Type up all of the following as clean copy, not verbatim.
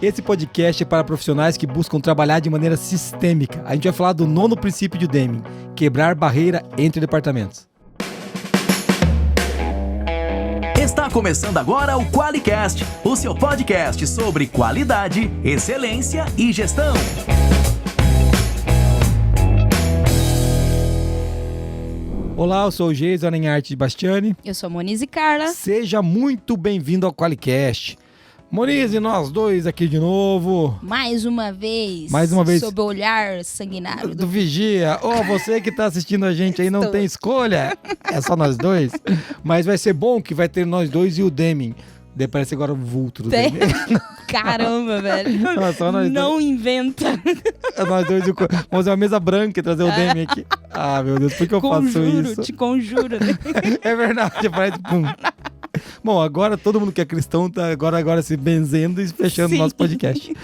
Esse podcast é para profissionais que buscam trabalhar de maneira sistêmica. A gente vai falar do 9º princípio de Deming: quebrar barreira entre departamentos. Está começando agora o QualiCast, o seu podcast sobre qualidade, excelência e gestão. Olá, eu sou o Geison Arte de Bastiani. Eu sou a Moniz e Carla. Seja muito bem-vindo ao QualiCast. Moniz e nós dois aqui de novo. Mais uma vez. Sob o olhar sanguinário do Vigia. Você que está assistindo a gente aí não tem escolha. É só nós dois. Mas vai ser bom que vai ter nós dois e o Deming. Daí parece agora o vulto do Deming. Caramba, velho. Nós não dois. Inventa. Nós dois vamos fazer uma mesa branca e trazer o Deming aqui. Ah, meu Deus, por que eu faço isso? Te conjuro. Né? É verdade, parece... Pum. Bom, agora todo mundo que é cristão tá agora se benzendo e fechando o nosso podcast.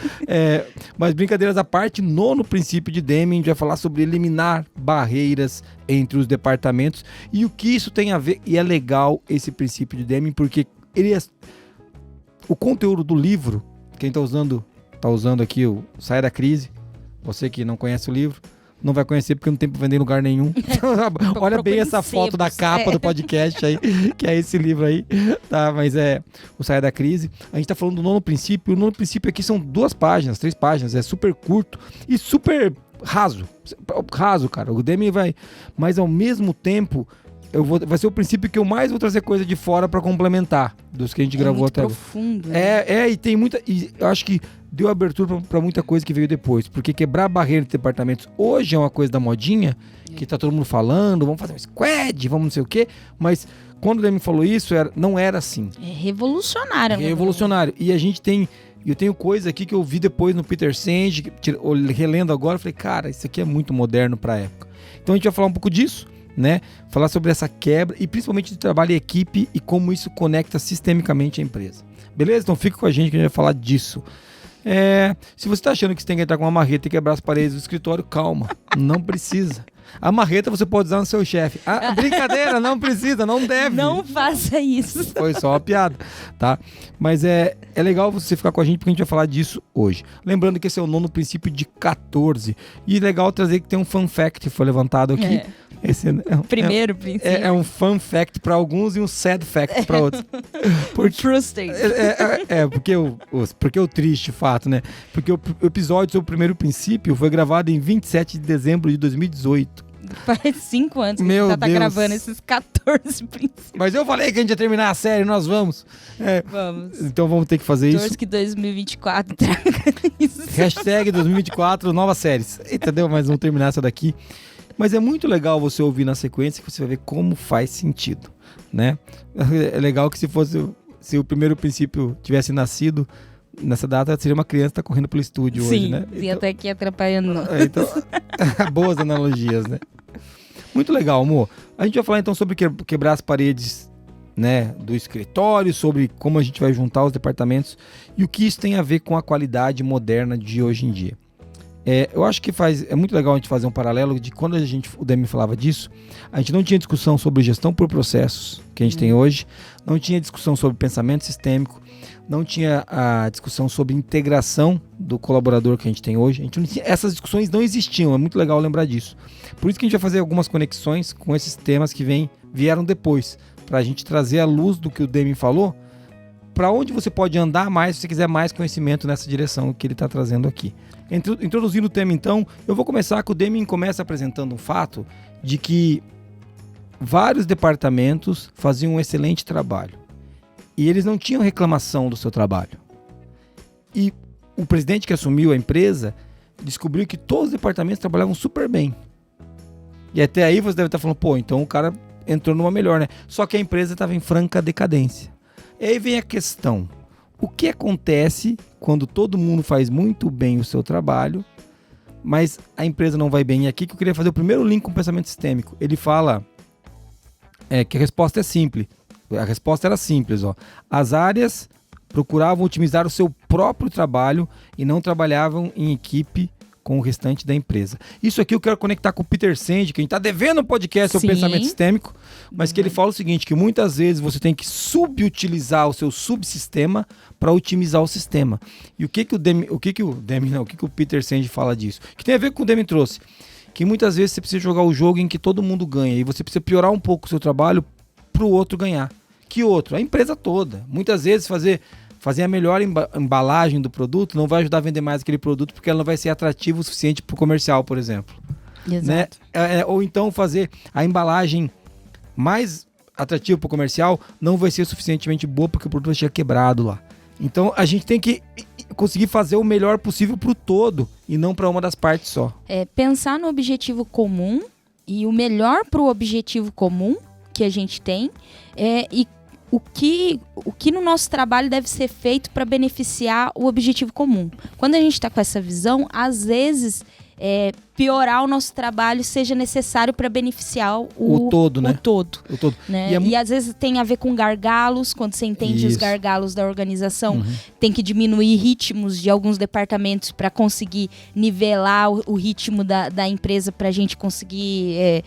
Mas brincadeiras à parte, 9º princípio de Deming, a gente vai falar sobre eliminar barreiras entre os departamentos e o que isso tem a ver. E é legal esse princípio de Deming, porque o conteúdo do livro, quem está usando aqui o Saia da Crise, você que não conhece o livro, não vai conhecer porque não tem para vender em lugar nenhum. Olha bem essa foto da capa do podcast aí, que é esse livro aí, tá? Mas é o Saia da Crise. A gente tá falando do 9º princípio. O 9º princípio aqui são 3 páginas, é super curto e super raso. Raso, cara. O Deming vai, mas ao mesmo tempo vai ser o princípio que eu mais vou trazer coisa de fora para complementar dos que a gente gravou até agora. Profundo, né? E tem muita. E eu acho que deu abertura para muita coisa que veio depois. Porque quebrar barreira de departamentos hoje é uma coisa da modinha, que tá todo mundo falando, vamos fazer um squad, vamos não sei o quê. Mas quando o Deming falou isso, não era assim. É revolucionário. Revolucionário. E a gente tem. Eu tenho coisa aqui que eu vi depois no Peter Senge, relendo agora, falei, cara, isso aqui é muito moderno para a época. Então a gente vai falar um pouco disso, né? Falar sobre essa quebra e principalmente de trabalho em equipe e como isso conecta sistemicamente a empresa. Beleza? Então fica com a gente que a gente vai falar disso. Se você está achando que você tem que entrar com uma marreta e quebrar as paredes do escritório, calma, não precisa. A marreta você pode usar no seu chefe. Brincadeira, não precisa, não deve. Não faça isso. Foi só uma piada, tá? Mas é legal você ficar com a gente porque a gente vai falar disso hoje. Lembrando que esse é o 9º princípio de 14. E legal trazer que tem um fun fact que foi levantado aqui. Esse primeiro princípio. É um fun fact para alguns e um sad fact para outros. Trusting. Porque o triste fato, né? Porque o episódio sobre o primeiro princípio foi gravado em 27 de dezembro de 2018. Faz 5 anos que a gente tá gravando esses 14 princípios. Mas eu falei que a gente ia terminar a série, nós vamos. Vamos. Então vamos ter que fazer isso. Torço que 2024 traga isso. Hashtag 2024, novas séries. Entendeu? Mas vamos terminar essa daqui. Mas é muito legal você ouvir na sequência que você vai ver como faz sentido, né? É legal que se o primeiro princípio tivesse nascido nessa data, seria uma criança que tá correndo pelo estúdio. Sim, hoje, né? Sim, até aqui atrapalhando. Então, boas analogias, né? Muito legal, amor. A gente vai falar então sobre quebrar as paredes, né, do escritório, sobre como a gente vai juntar os departamentos e o que isso tem a ver com a qualidade moderna de hoje em dia. Eu acho que é muito legal a gente fazer um paralelo de quando o Deming falava disso, a gente não tinha discussão sobre gestão por processos, que a gente tem hoje, não tinha discussão sobre pensamento sistêmico, não tinha a discussão sobre integração do colaborador que a gente tem hoje. Essas discussões não existiam, é muito legal lembrar disso. Por isso que a gente vai fazer algumas conexões com esses temas que vieram depois, para a gente trazer à luz do que o Deming falou, para onde você pode andar mais se você quiser mais conhecimento nessa direção que ele está trazendo aqui. Introduzindo o tema então, eu vou começar que o Deming começa apresentando um fato de que vários departamentos faziam um excelente trabalho e eles não tinham reclamação do seu trabalho. E o presidente que assumiu a empresa descobriu que todos os departamentos trabalhavam super bem. E até aí você deve estar falando, então o cara entrou numa melhor, né? Só que a empresa estava em franca decadência. E aí vem a questão, o que acontece quando todo mundo faz muito bem o seu trabalho, mas a empresa não vai bem? E aqui que eu queria fazer o primeiro link com o pensamento sistêmico. Ele fala que a resposta é simples. A resposta era simples. As áreas procuravam otimizar o seu próprio trabalho e não trabalhavam em equipe com o restante da empresa. Isso aqui eu quero conectar com o Peter Senge, que a gente está devendo um podcast sobre pensamento sistêmico, mas que ele fala o seguinte, que muitas vezes você tem que subutilizar o seu subsistema para otimizar o sistema. E o que o Peter Senge fala disso? Que tem a ver com o que o Deming trouxe. Que muitas vezes você precisa jogar o jogo em que todo mundo ganha e você precisa piorar um pouco o seu trabalho para o outro ganhar. Que outro? A empresa toda. Muitas vezes fazer a melhor embalagem do produto não vai ajudar a vender mais aquele produto porque ela não vai ser atrativa o suficiente para o comercial, por exemplo. Exato. Né? Ou então fazer a embalagem mais atrativa para o comercial não vai ser suficientemente boa porque o produto vai chegar quebrado lá. Então a gente tem que conseguir fazer o melhor possível para o todo e não para uma das partes só. Pensar no objetivo comum e o melhor para o objetivo comum que a gente tem e o que no nosso trabalho deve ser feito para beneficiar o objetivo comum. Quando a gente está com essa visão, às vezes piorar o nosso trabalho seja necessário para beneficiar o todo, né? O todo. Né? E às vezes tem a ver com gargalos, quando você entende os gargalos da organização, tem que diminuir ritmos de alguns departamentos para conseguir nivelar o ritmo da empresa para a gente conseguir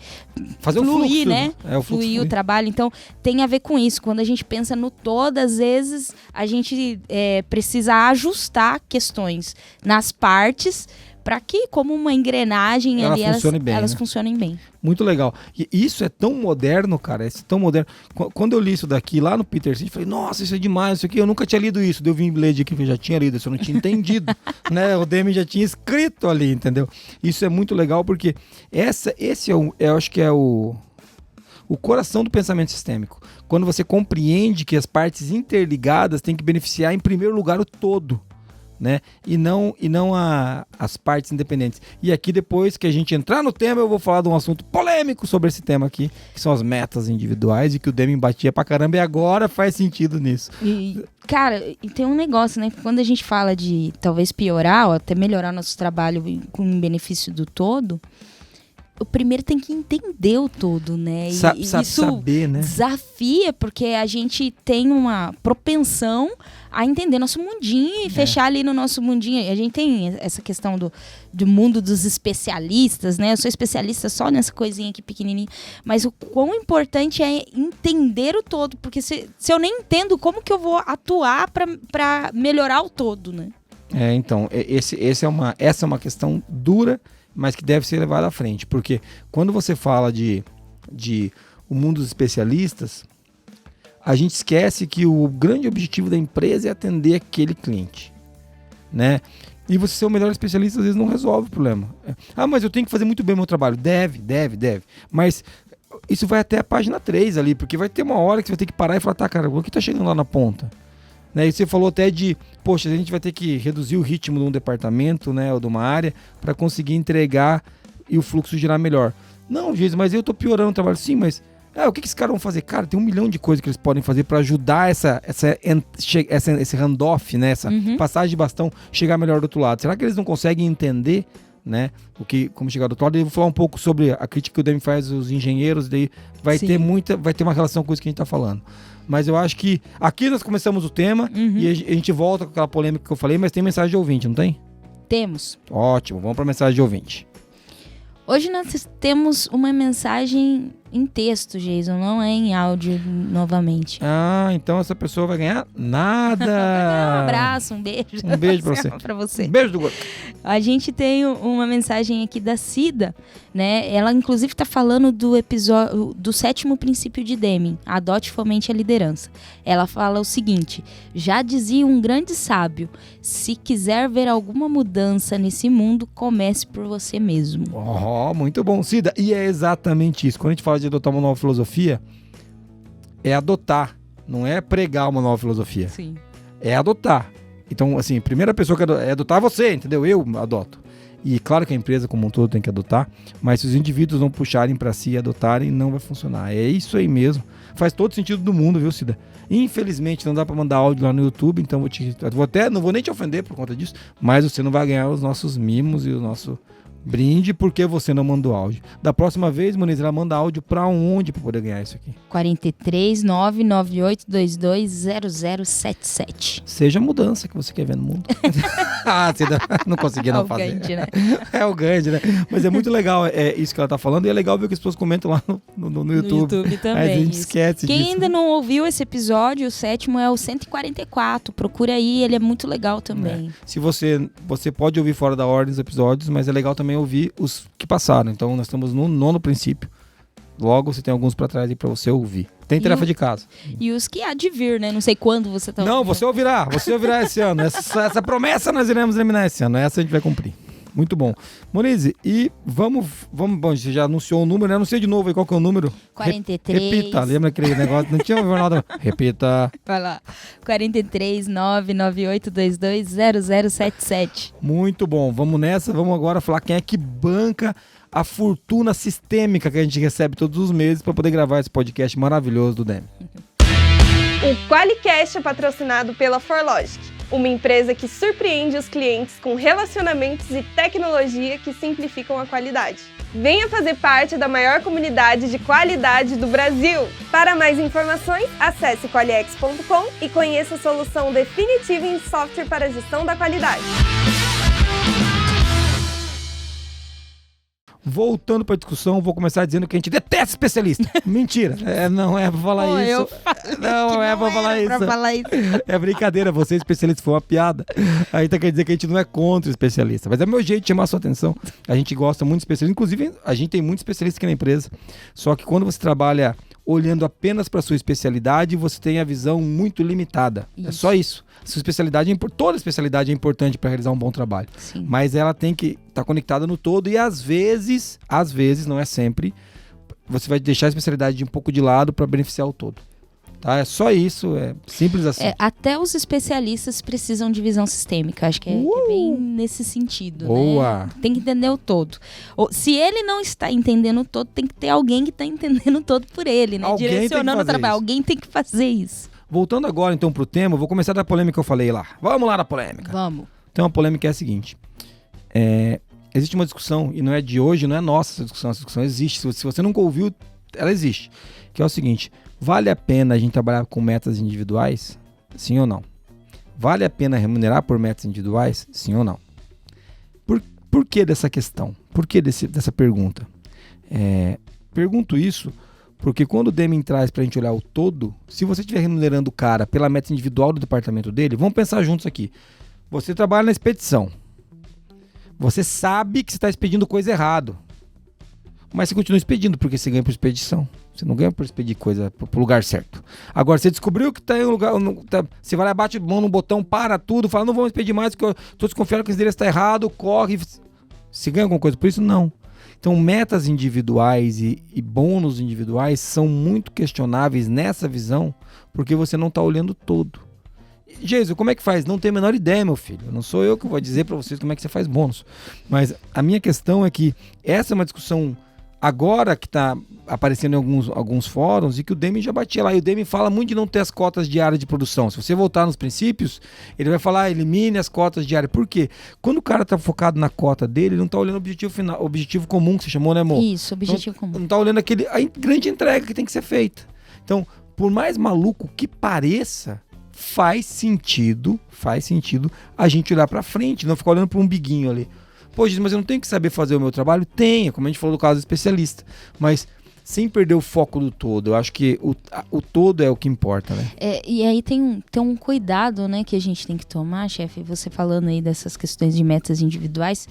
fazer fluir, fluxo, né? Fluir o trabalho. Então tem a ver com isso. Quando a gente pensa no todo, às vezes a gente precisa ajustar questões nas partes para que, como uma engrenagem, elas funcionem bem. Muito legal. E isso é tão moderno, cara. É tão moderno. Quando eu li isso daqui lá no Peter Senge, eu falei, nossa, isso é demais, isso aqui. Eu nunca tinha lido isso. Eu vim ler de aqui, eu já tinha lido, isso eu não tinha entendido. Né? O Deming já tinha escrito ali, entendeu? Isso é muito legal porque eu acho que é o coração do pensamento sistêmico. Quando você compreende que as partes interligadas têm que beneficiar, em primeiro lugar, o todo. Né? E não as partes independentes. E aqui, depois que a gente entrar no tema, eu vou falar de um assunto polêmico sobre esse tema aqui, que são as metas individuais e que o Deming batia pra caramba e agora faz sentido nisso. Cara, e tem um negócio, né? Quando a gente fala de talvez piorar ou até melhorar nosso trabalho com benefício do todo, o primeiro tem que entender o todo, né? Isso saber, né? Desafia, porque a gente tem uma propensão a entender nosso mundinho e fechar ali no nosso mundinho. A gente tem essa questão do mundo dos especialistas, né? Eu sou especialista só nessa coisinha aqui pequenininha. Mas o quão importante é entender o todo, porque se eu nem entendo, como que eu vou atuar para melhorar o todo, né? Então, essa é uma questão dura, mas que deve ser levada à frente, porque quando você fala de o mundo dos especialistas, a gente esquece que o grande objetivo da empresa é atender aquele cliente, né? E você ser o melhor especialista às vezes não resolve o problema. Mas eu tenho que fazer muito bem o meu trabalho. Deve. Mas isso vai até a página 3 ali, porque vai ter uma hora que você vai ter que parar e falar, tá, cara, o que tá chegando lá na ponta? Né? E você falou até poxa, a gente vai ter que reduzir o ritmo de um departamento, né, ou de uma área, para conseguir entregar e o fluxo girar melhor. Não, Jesus, mas eu tô piorando o trabalho. Sim, mas o que esses caras vão fazer? Cara, tem 1 milhão de coisas que eles podem fazer para ajudar esse handoff, né, essa passagem de bastão chegar melhor do outro lado. Será que eles não conseguem entender, né, como chegar do outro lado? Eu vou falar um pouco sobre a crítica que o Deming faz aos engenheiros, daí vai ter uma relação com isso que a gente tá falando. Mas eu acho que aqui nós começamos o tema e a gente volta com aquela polêmica que eu falei, mas tem mensagem de ouvinte, não tem? Temos. Ótimo, vamos para a mensagem de ouvinte. Hoje nós temos uma mensagem em texto, Jason, não é em áudio novamente. Então essa pessoa vai ganhar nada. Vai ganhar um abraço, um beijo. Um beijo pra você. Um beijo do Gordo. A gente tem uma mensagem aqui da Cida, né? Ela inclusive está falando do episódio do 7º princípio de Deming, adote e fomente a liderança. Ela fala o seguinte: já dizia um grande sábio, se quiser ver alguma mudança nesse mundo, comece por você mesmo. Muito bom, Cida. E é exatamente isso. Quando a gente fala de adotar uma nova filosofia, é adotar, não é pregar uma nova filosofia. Sim. É adotar. Então, assim, a primeira pessoa que é adotar você, entendeu? Eu adoto. E claro que a empresa como um todo tem que adotar, mas se os indivíduos não puxarem para si e adotarem, não vai funcionar. É isso aí mesmo. Faz todo sentido do mundo, viu, Cida? Infelizmente não dá para mandar áudio lá no YouTube, então não vou nem te ofender por conta disso, mas você não vai ganhar os nossos mimos e o nosso Brinde porque você não mandou áudio. Da próxima vez, Moniz, ela manda áudio pra onde pra poder ganhar isso aqui? 43 998220077. Seja a mudança que você quer ver no mundo. Você não conseguia não fazer. É o Gandhi, né? É o Gandhi, né? Mas é muito legal isso que ela tá falando. E é legal ver que as pessoas comentam lá no YouTube. No YouTube também. Aí a gente isso. esquece Quem disso. ainda não ouviu esse episódio, o 7º é o 144. Procura aí, ele é muito legal também. Se você pode ouvir fora da ordem os episódios, mas é legal também ouvir os que passaram. Então nós estamos no 9º princípio. Logo você tem alguns pra trás aí pra você ouvir. Tem tarefa de casa. E os que há de vir, né? Não sei quando você tá Não, ouvindo. você ouvirá esse ano. Essa promessa nós iremos eliminar esse ano. Essa a gente vai cumprir. Muito bom. Moniz, e vamos, bom, você já anunciou o número, né? Anuncia de novo aí qual que é o número. 43. Repita, lembra aquele negócio? Não tinha jornal da... Repita. Vai lá. 43 998220077. Muito bom, vamos nessa. Vamos agora falar quem é que banca a fortuna sistêmica que a gente recebe todos os meses para poder gravar esse podcast maravilhoso do Demi. O QualiCast é patrocinado pela Forlogic, uma empresa que surpreende os clientes com relacionamentos e tecnologia que simplificam a qualidade. Venha fazer parte da maior comunidade de qualidade do Brasil! Para mais informações, acesse qualiex.com e conheça a solução definitiva em software para a gestão da qualidade. Voltando para a discussão, vou começar dizendo que a gente detesta especialista. Mentira, não é para falar isso. Não é para falar isso. É brincadeira, você especialista foi uma piada. Aí quer dizer que a gente não é contra o especialista. Mas é meu jeito de chamar a sua atenção. A gente gosta muito de especialista. Inclusive, a gente tem muito especialista aqui na empresa. Só que quando você trabalha olhando apenas para sua especialidade, você tem a visão muito limitada. Isso. É só isso. Sua especialidade, toda especialidade é importante para realizar um bom trabalho. Sim. Mas ela tem que estar conectada no todo e às vezes, não é sempre, você vai deixar a especialidade de um pouco de lado para beneficiar o todo. Tá? É só isso, é simples assim. Até os especialistas precisam de visão sistêmica, acho que é bem nesse sentido. Boa! Né? Tem que entender o todo. Se ele não está entendendo o todo, tem que ter alguém que está entendendo o todo por ele, né? Alguém direcionando o trabalho. Isso. Alguém tem que fazer isso. Voltando agora então pro tema, eu vou começar da polêmica que eu falei lá. Vamos lá na polêmica. Vamos. Então a polêmica é a seguinte. Existe uma discussão, e não é de hoje, não é nossa essa discussão existe. Se você nunca ouviu, ela existe. Que é o seguinte, vale a pena a gente trabalhar com metas individuais? Sim ou não? Vale a pena remunerar por metas individuais? Sim ou não? Por que dessa questão? Por que dessa pergunta? Pergunto isso porque quando o Deming traz pra gente olhar o todo, se você estiver remunerando o cara pela meta individual do departamento dele, vamos pensar juntos aqui. Você trabalha na expedição. Você sabe que você está expedindo coisa errada. Mas você continua expedindo porque você ganha por expedição. Você não ganha por expedir coisa pro lugar certo. Agora, você descobriu que tá em um lugar... você vai lá, bate a mão no botão, para tudo, fala, não vamos expedir mais porque eu tô desconfiado que esse endereço está errado, corre. Você ganha alguma coisa por isso? Não. Então, metas individuais e bônus individuais são muito questionáveis nessa visão, porque você não está olhando todo. Jesus, como é que faz? Não tenho a menor ideia, meu filho. Não sou eu que vou dizer para vocês como é que você faz bônus. Mas a minha questão é que essa é uma discussão agora que está aparecendo em alguns fóruns e que o Deming já batia lá. E o Deming fala muito de não ter as cotas diárias de produção. Se você voltar nos princípios, ele vai falar, elimine as cotas diárias. Por quê? Quando o cara está focado na cota dele, ele não está olhando o objetivo final, objetivo comum que você chamou, né, amor? Isso, objetivo comum. Não está olhando a grande entrega que tem que ser feita. Então, por mais maluco que pareça, faz sentido a gente olhar para frente, não ficar olhando para um biguinho ali. Pô, mas eu não tenho que saber fazer o meu trabalho? Tenho, como a gente falou do caso do especialista. Mas sem perder o foco do todo. Eu acho que o todo é o que importa, né? E aí tem um cuidado, né, que a gente tem que tomar, chefe. Você falando aí dessas questões de metas individuais.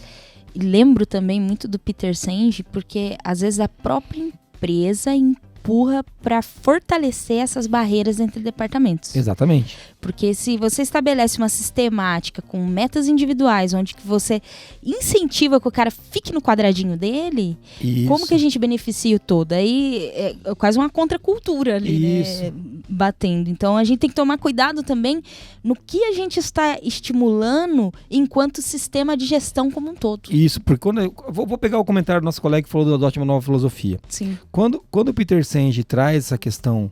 E lembro também muito do Peter Senge, porque às vezes a própria empresa empurra para fortalecer essas barreiras entre departamentos. Exatamente. Porque se você estabelece uma sistemática com metas individuais, onde que você incentiva que o cara fique no quadradinho dele, Isso. como que a gente beneficia o todo? Aí é quase uma contracultura ali, né, batendo. Então a gente tem que tomar cuidado também no que a gente está estimulando enquanto sistema de gestão como um todo. Isso, porque quando vou pegar o comentário do nosso colega que falou do Adote uma Nova Filosofia. Sim. Quando o Peter Senge traz essa questão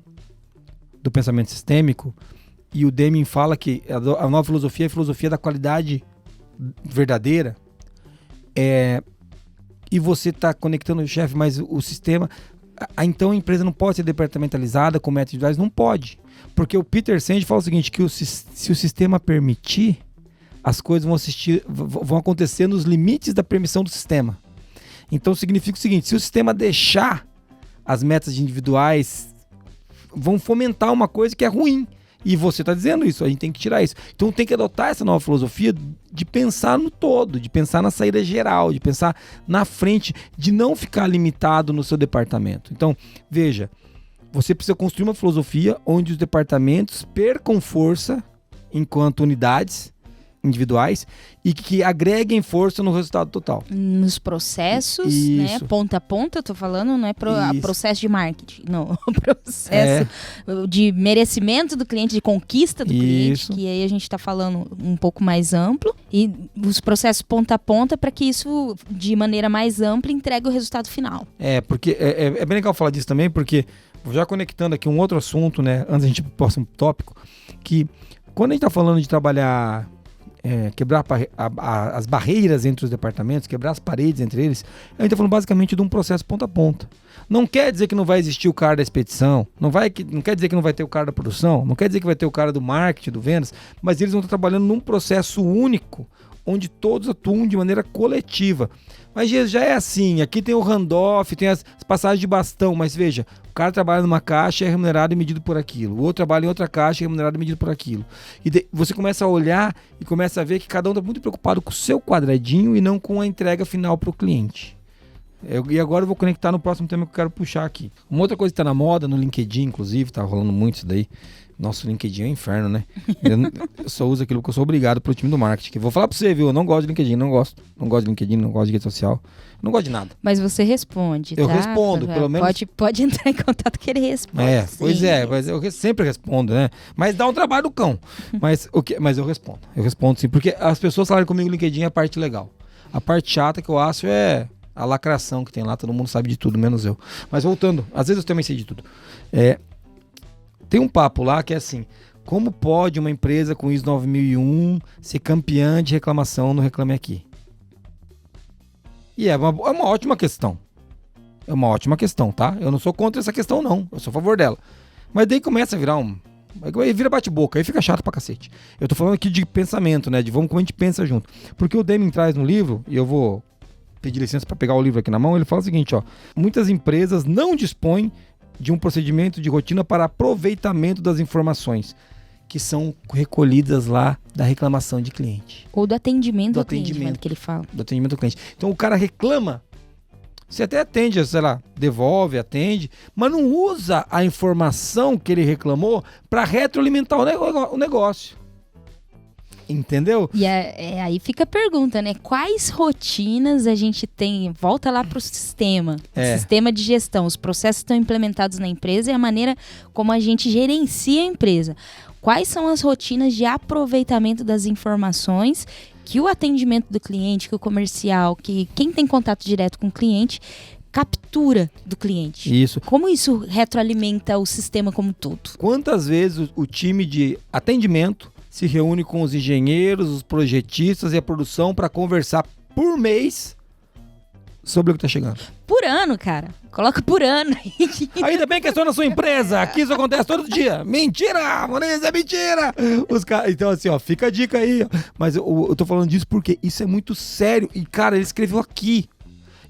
do pensamento sistêmico e o Deming fala que a nova filosofia é a filosofia da qualidade verdadeira, e você está conectando o chefe, mas o sistema... Então a empresa não pode ser departamentalizada com métodos individuais? Não pode. Porque o Peter Senge fala o seguinte, que se o sistema permitir, as coisas vão acontecer nos limites da permissão do sistema. Então significa o seguinte, se o sistema deixar as metas individuais, vão fomentar uma coisa que é ruim. E você está dizendo isso, a gente tem que tirar isso. Então tem que adotar essa nova filosofia de pensar no todo, de pensar na saída geral, de pensar na frente, de não ficar limitado no seu departamento. Então, veja, você precisa construir uma filosofia onde os departamentos percam força enquanto unidades individuais e que agreguem força no resultado total. Nos processos, né? Ponta a ponta, eu tô falando, não é processo de marketing, não. Processo de merecimento do cliente, de conquista do cliente, que aí a gente tá falando um pouco mais amplo, e os processos ponta a ponta para que isso, de maneira mais ampla, entregue o resultado final. Porque é bem legal falar disso também, porque já conectando aqui um outro assunto, né? Antes da gente ir pro próximo tópico, que quando a gente tá falando de trabalhar quebrar as barreiras entre os departamentos, quebrar as paredes entre eles, a gente está falando basicamente de um processo ponta a ponta. Não quer dizer que não vai existir o cara da expedição, não quer dizer que não vai ter o cara da produção, não quer dizer que vai ter o cara do marketing, do vendas, mas eles vão estar trabalhando num processo único, onde todos atuam de maneira coletiva. Mas já é assim, aqui tem o handoff, tem as passagens de bastão, mas veja, o cara trabalha numa caixa e é remunerado e medido por aquilo, o outro trabalha em outra caixa e é remunerado e medido por aquilo. E você começa a olhar e começa a ver que cada um está muito preocupado com o seu quadradinho e não com a entrega final para o cliente. E agora eu vou conectar no próximo tema que eu quero puxar aqui. Uma outra coisa que está na moda, no LinkedIn inclusive, está rolando muito isso daí. Nosso LinkedIn é um inferno, né? Eu só uso aquilo porque eu sou obrigado pro time do marketing. Vou falar pra você, viu? Eu não gosto de LinkedIn, não gosto de LinkedIn, não gosto de rede social. Não gosto de nada. Mas você responde, Eu respondo, pelo menos. Pode entrar em contato que ele responde. Pois é, mas eu sempre respondo, né? Mas dá um trabalho do cão. Mas eu respondo. Eu respondo sim, porque as pessoas falarem comigo no LinkedIn é a parte legal. A parte chata que eu acho é a lacração que tem lá, todo mundo sabe de tudo, menos eu. Mas voltando, às vezes eu também sei de tudo. Tem um papo lá que é assim, como pode uma empresa com ISO 9001 ser campeã de reclamação no Reclame Aqui? E é uma ótima questão. É uma ótima questão, tá? Eu não sou contra essa questão, não. Eu sou a favor dela. Mas daí começa a virar aí vira bate-boca, aí fica chato pra cacete. Eu tô falando aqui de pensamento, né? De como a gente pensa junto. Porque o Deming traz no livro, e eu vou pedir licença para pegar o livro aqui na mão, ele fala o seguinte, ó. Muitas empresas não dispõem de um procedimento de rotina para aproveitamento das informações que são recolhidas lá da reclamação de cliente. Ou do atendimento ao cliente, que ele fala. Do atendimento ao cliente. Então o cara reclama, você até atende, sei lá, devolve, atende, mas não usa a informação que ele reclamou para retroalimentar o negócio. Entendeu? E aí fica a pergunta, né? Quais rotinas a gente tem? Volta lá para o sistema. Sistema de gestão. Os processos estão implementados na empresa e a maneira como a gente gerencia a empresa. Quais são as rotinas de aproveitamento das informações que o atendimento do cliente, que o comercial, que quem tem contato direto com o cliente captura do cliente? Isso. Como isso retroalimenta o sistema como um todo? Quantas vezes o time de atendimento se reúne com os engenheiros, os projetistas e a produção para conversar por mês sobre o que está chegando? Por ano, cara. Coloca por ano. Ainda bem que é só na sua empresa. Aqui isso acontece todo dia. Mentira! Maurício, é mentira! Então assim, ó, fica a dica aí. Mas eu tô falando disso porque isso é muito sério. E, cara, ele escreveu aqui.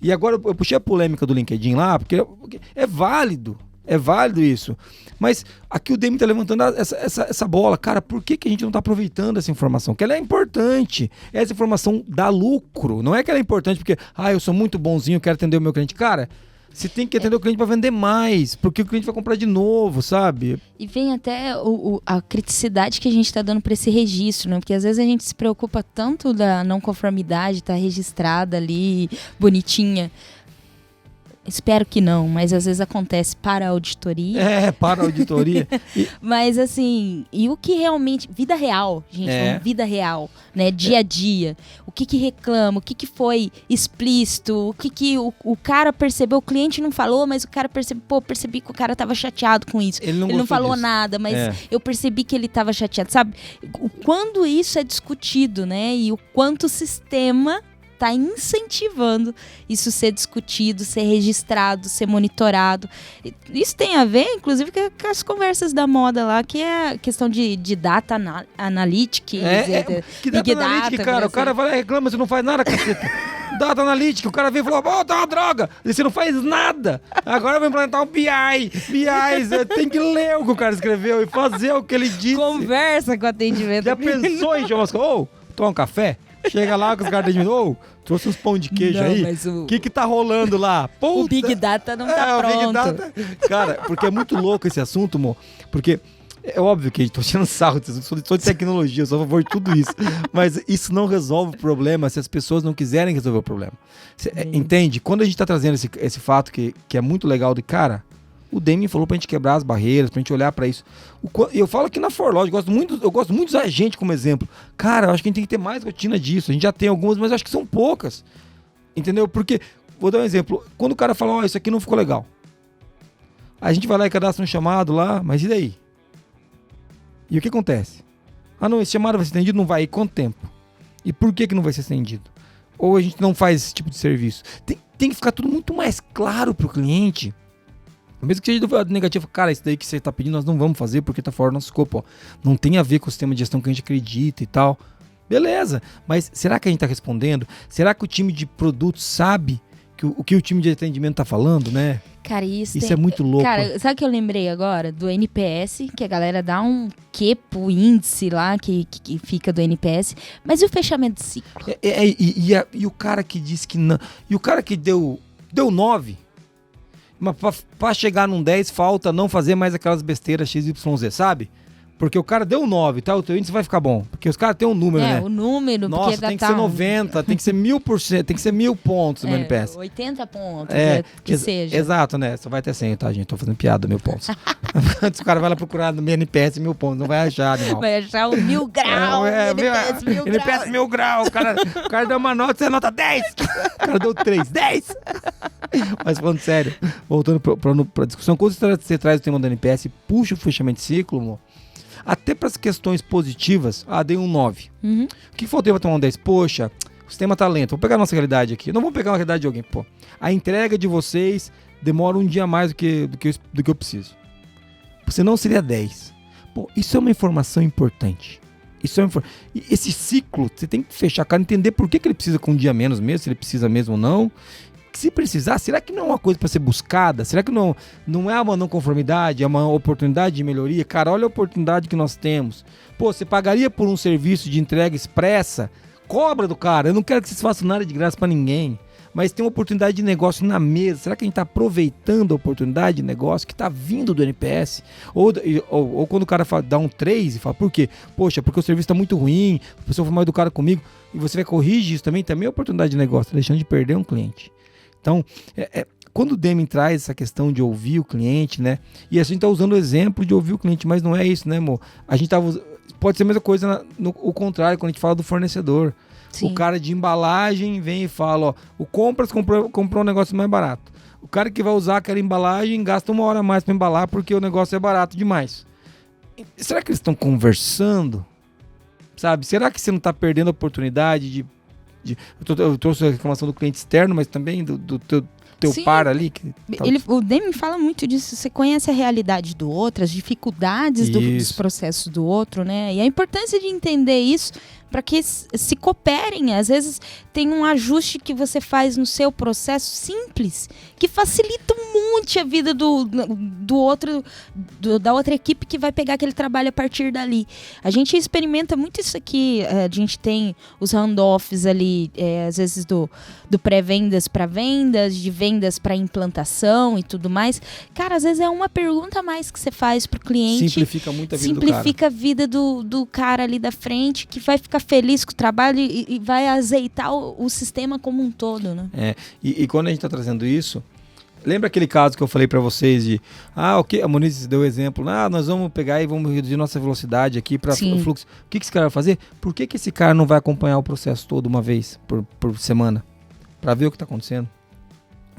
E agora eu puxei a polêmica do LinkedIn lá, porque é válido. É válido isso. Mas aqui o Demi tá levantando essa bola. Cara, por que a gente não tá aproveitando essa informação? Que ela é importante. Essa informação dá lucro. Não é que ela é importante porque, eu sou muito bonzinho, quero atender o meu cliente. Cara, você tem que atender o cliente para vender mais, porque o cliente vai comprar de novo, sabe? E vem até a criticidade que a gente tá dando para esse registro, né? Porque às vezes a gente se preocupa tanto da não conformidade, tá registrada ali, bonitinha. Espero que não, mas às vezes acontece para a auditoria. Para a auditoria. Mas assim, e o que realmente... Vida real, gente, vida real, né? Dia a dia. O que reclama, o que foi explícito, o que o cara percebeu, o cliente não falou, mas o cara percebi que o cara tava chateado com isso. Ele não falou disso. Nada, mas eu percebi que ele tava chateado, sabe? Quando isso é discutido, né? E o quanto o sistema tá incentivando isso ser discutido, ser registrado, ser monitorado. Isso tem a ver, inclusive, com as conversas da moda lá, que é a questão de data analytics. Que data analytics, cara? O cara vai lá e reclama, você não faz nada, caceta. Data analytics, o cara vem e fala, tá uma droga, e você não faz nada. Agora vai implementar um BI, você tem que ler o que o cara escreveu e fazer o que ele disse. Conversa com o atendimento. Já pensou em chamar os caras, toma um café? Chega lá com os caras atendimento, trouxe uns pão de queijo não, aí, mas o que tá rolando lá? Puta. O Big Data não tá pronto. O Big Data. Cara, porque é muito louco esse assunto, amor, porque... É óbvio que a gente tá tirando sarro, sou de tecnologia, eu sou a favor de tudo isso. Mas isso não resolve o problema se as pessoas não quiserem resolver o problema. Entende? Quando a gente tá trazendo esse fato que é muito legal de cara, o Demi falou pra gente quebrar as barreiras, pra gente olhar pra isso. Eu falo aqui na ForLogic, eu gosto muito de usar a gente como exemplo. Cara, eu acho que a gente tem que ter mais rotina disso. A gente já tem algumas, mas eu acho que são poucas. Entendeu? Porque, vou dar um exemplo. Quando o cara fala, isso aqui não ficou legal. A gente vai lá e cadastra um chamado lá, mas e daí? E o que acontece? Não, esse chamado vai ser estendido, não vai. E quanto tempo? E por que não vai ser estendido? Ou a gente não faz esse tipo de serviço? Tem que ficar tudo muito mais claro pro cliente. Mesmo que seja do negativo, cara, isso daí que você tá pedindo nós não vamos fazer porque tá fora do nosso escopo. Ó. Não tem a ver com o sistema de gestão que a gente acredita e tal. Beleza, mas será que a gente tá respondendo? Será que o time de produto sabe o que o time de atendimento tá falando, né? Cara, isso é muito louco. Cara, sabe o que eu lembrei agora? Do NPS, que a galera dá um Q pro índice lá, que fica do NPS. Mas e o fechamento de ciclo? E o cara que disse que não... E o cara que deu 9, mas pra chegar num 10, falta não fazer mais aquelas besteiras XYZ, sabe? Porque o cara deu 9, tá? O teu índice vai ficar bom. Porque os caras têm um número, né? O número. Nossa, tem que ser 90, tem que ser 1000%, tem que ser 1000 pontos no meu NPS. 80 pontos, que seja. Exato, né? Só vai ter 100, tá, gente? Tô fazendo piada, 1000 pontos. Antes o cara vai lá procurar no meu NPS 1000 pontos, não vai achar, animal. Vai achar o 1000 grau, NPS 1000 grau. NPS 1000 grau, o cara deu uma nota, você nota 10. O cara deu 3, 10. Mas falando sério, voltando pra discussão, quando você traz o tema do NPS, puxa o fechamento de ciclo, amor, até para as questões positivas, dei um 9. Uhum. O que faltou para tomar um 10? Poxa, o sistema tá lento. Vou pegar a nossa realidade aqui. Não vou pegar uma realidade de alguém. Pô, a entrega de vocês demora um dia mais do que eu preciso. Senão seria 10. Pô, isso é uma informação importante. Esse ciclo, você tem que fechar a cara, entender por que ele precisa com um dia menos mesmo, se ele precisa mesmo ou não. Se precisar, será que não é uma coisa para ser buscada? Será que não é uma não conformidade, é uma oportunidade de melhoria? Cara, olha a oportunidade que nós temos. Pô, você pagaria por um serviço de entrega expressa? Cobra do cara. Eu não quero que vocês façam nada de graça para ninguém. Mas tem uma oportunidade de negócio na mesa. Será que a gente está aproveitando a oportunidade de negócio que está vindo do NPS? Ou quando o cara dá um 3 e fala, por quê? Poxa, porque o serviço está muito ruim, a pessoa foi mal educada comigo, e você vai corrigir isso também é oportunidade de negócio, tá deixando de perder um cliente. Então, quando o Deming traz essa questão de ouvir o cliente, né? E a gente tá usando o exemplo de ouvir o cliente, mas não é isso, né, amor? Pode ser a mesma coisa o contrário, quando a gente fala do fornecedor. Sim. O cara de embalagem vem e fala, o Compras comprou um negócio mais barato. O cara que vai usar aquela embalagem gasta 1 hora a mais para embalar porque o negócio é barato demais. Será que eles estão conversando? Sabe? Será que você não tá perdendo a oportunidade de... Eu trouxe a reclamação do cliente externo, mas também do teu Sim. par ali. O Demi fala muito disso. Você conhece a realidade do outro, as dificuldades dos processos do outro, né? E a importância de entender isso para que se cooperem. Às vezes tem um ajuste que você faz no seu processo simples, que facilita um monte a vida do outro, da outra equipe que vai pegar aquele trabalho a partir dali. A gente experimenta muito isso aqui. A gente tem os handoffs ali, às vezes do pré-vendas para vendas, de vendas para implantação e tudo mais. Cara, às vezes é uma pergunta a mais que você faz pro cliente. Simplifica muito a vida do cara. Simplifica a vida do cara ali da frente, que vai ficar feliz com o trabalho e vai azeitar o sistema como um todo, né? E quando a gente tá trazendo isso, lembra aquele caso que eu falei para vocês de, a Moniz deu o exemplo, nós vamos pegar e vamos reduzir nossa velocidade aqui para o fluxo. O que esse cara vai fazer? Por que esse cara não vai acompanhar o processo todo uma vez por semana? Para ver o que tá acontecendo.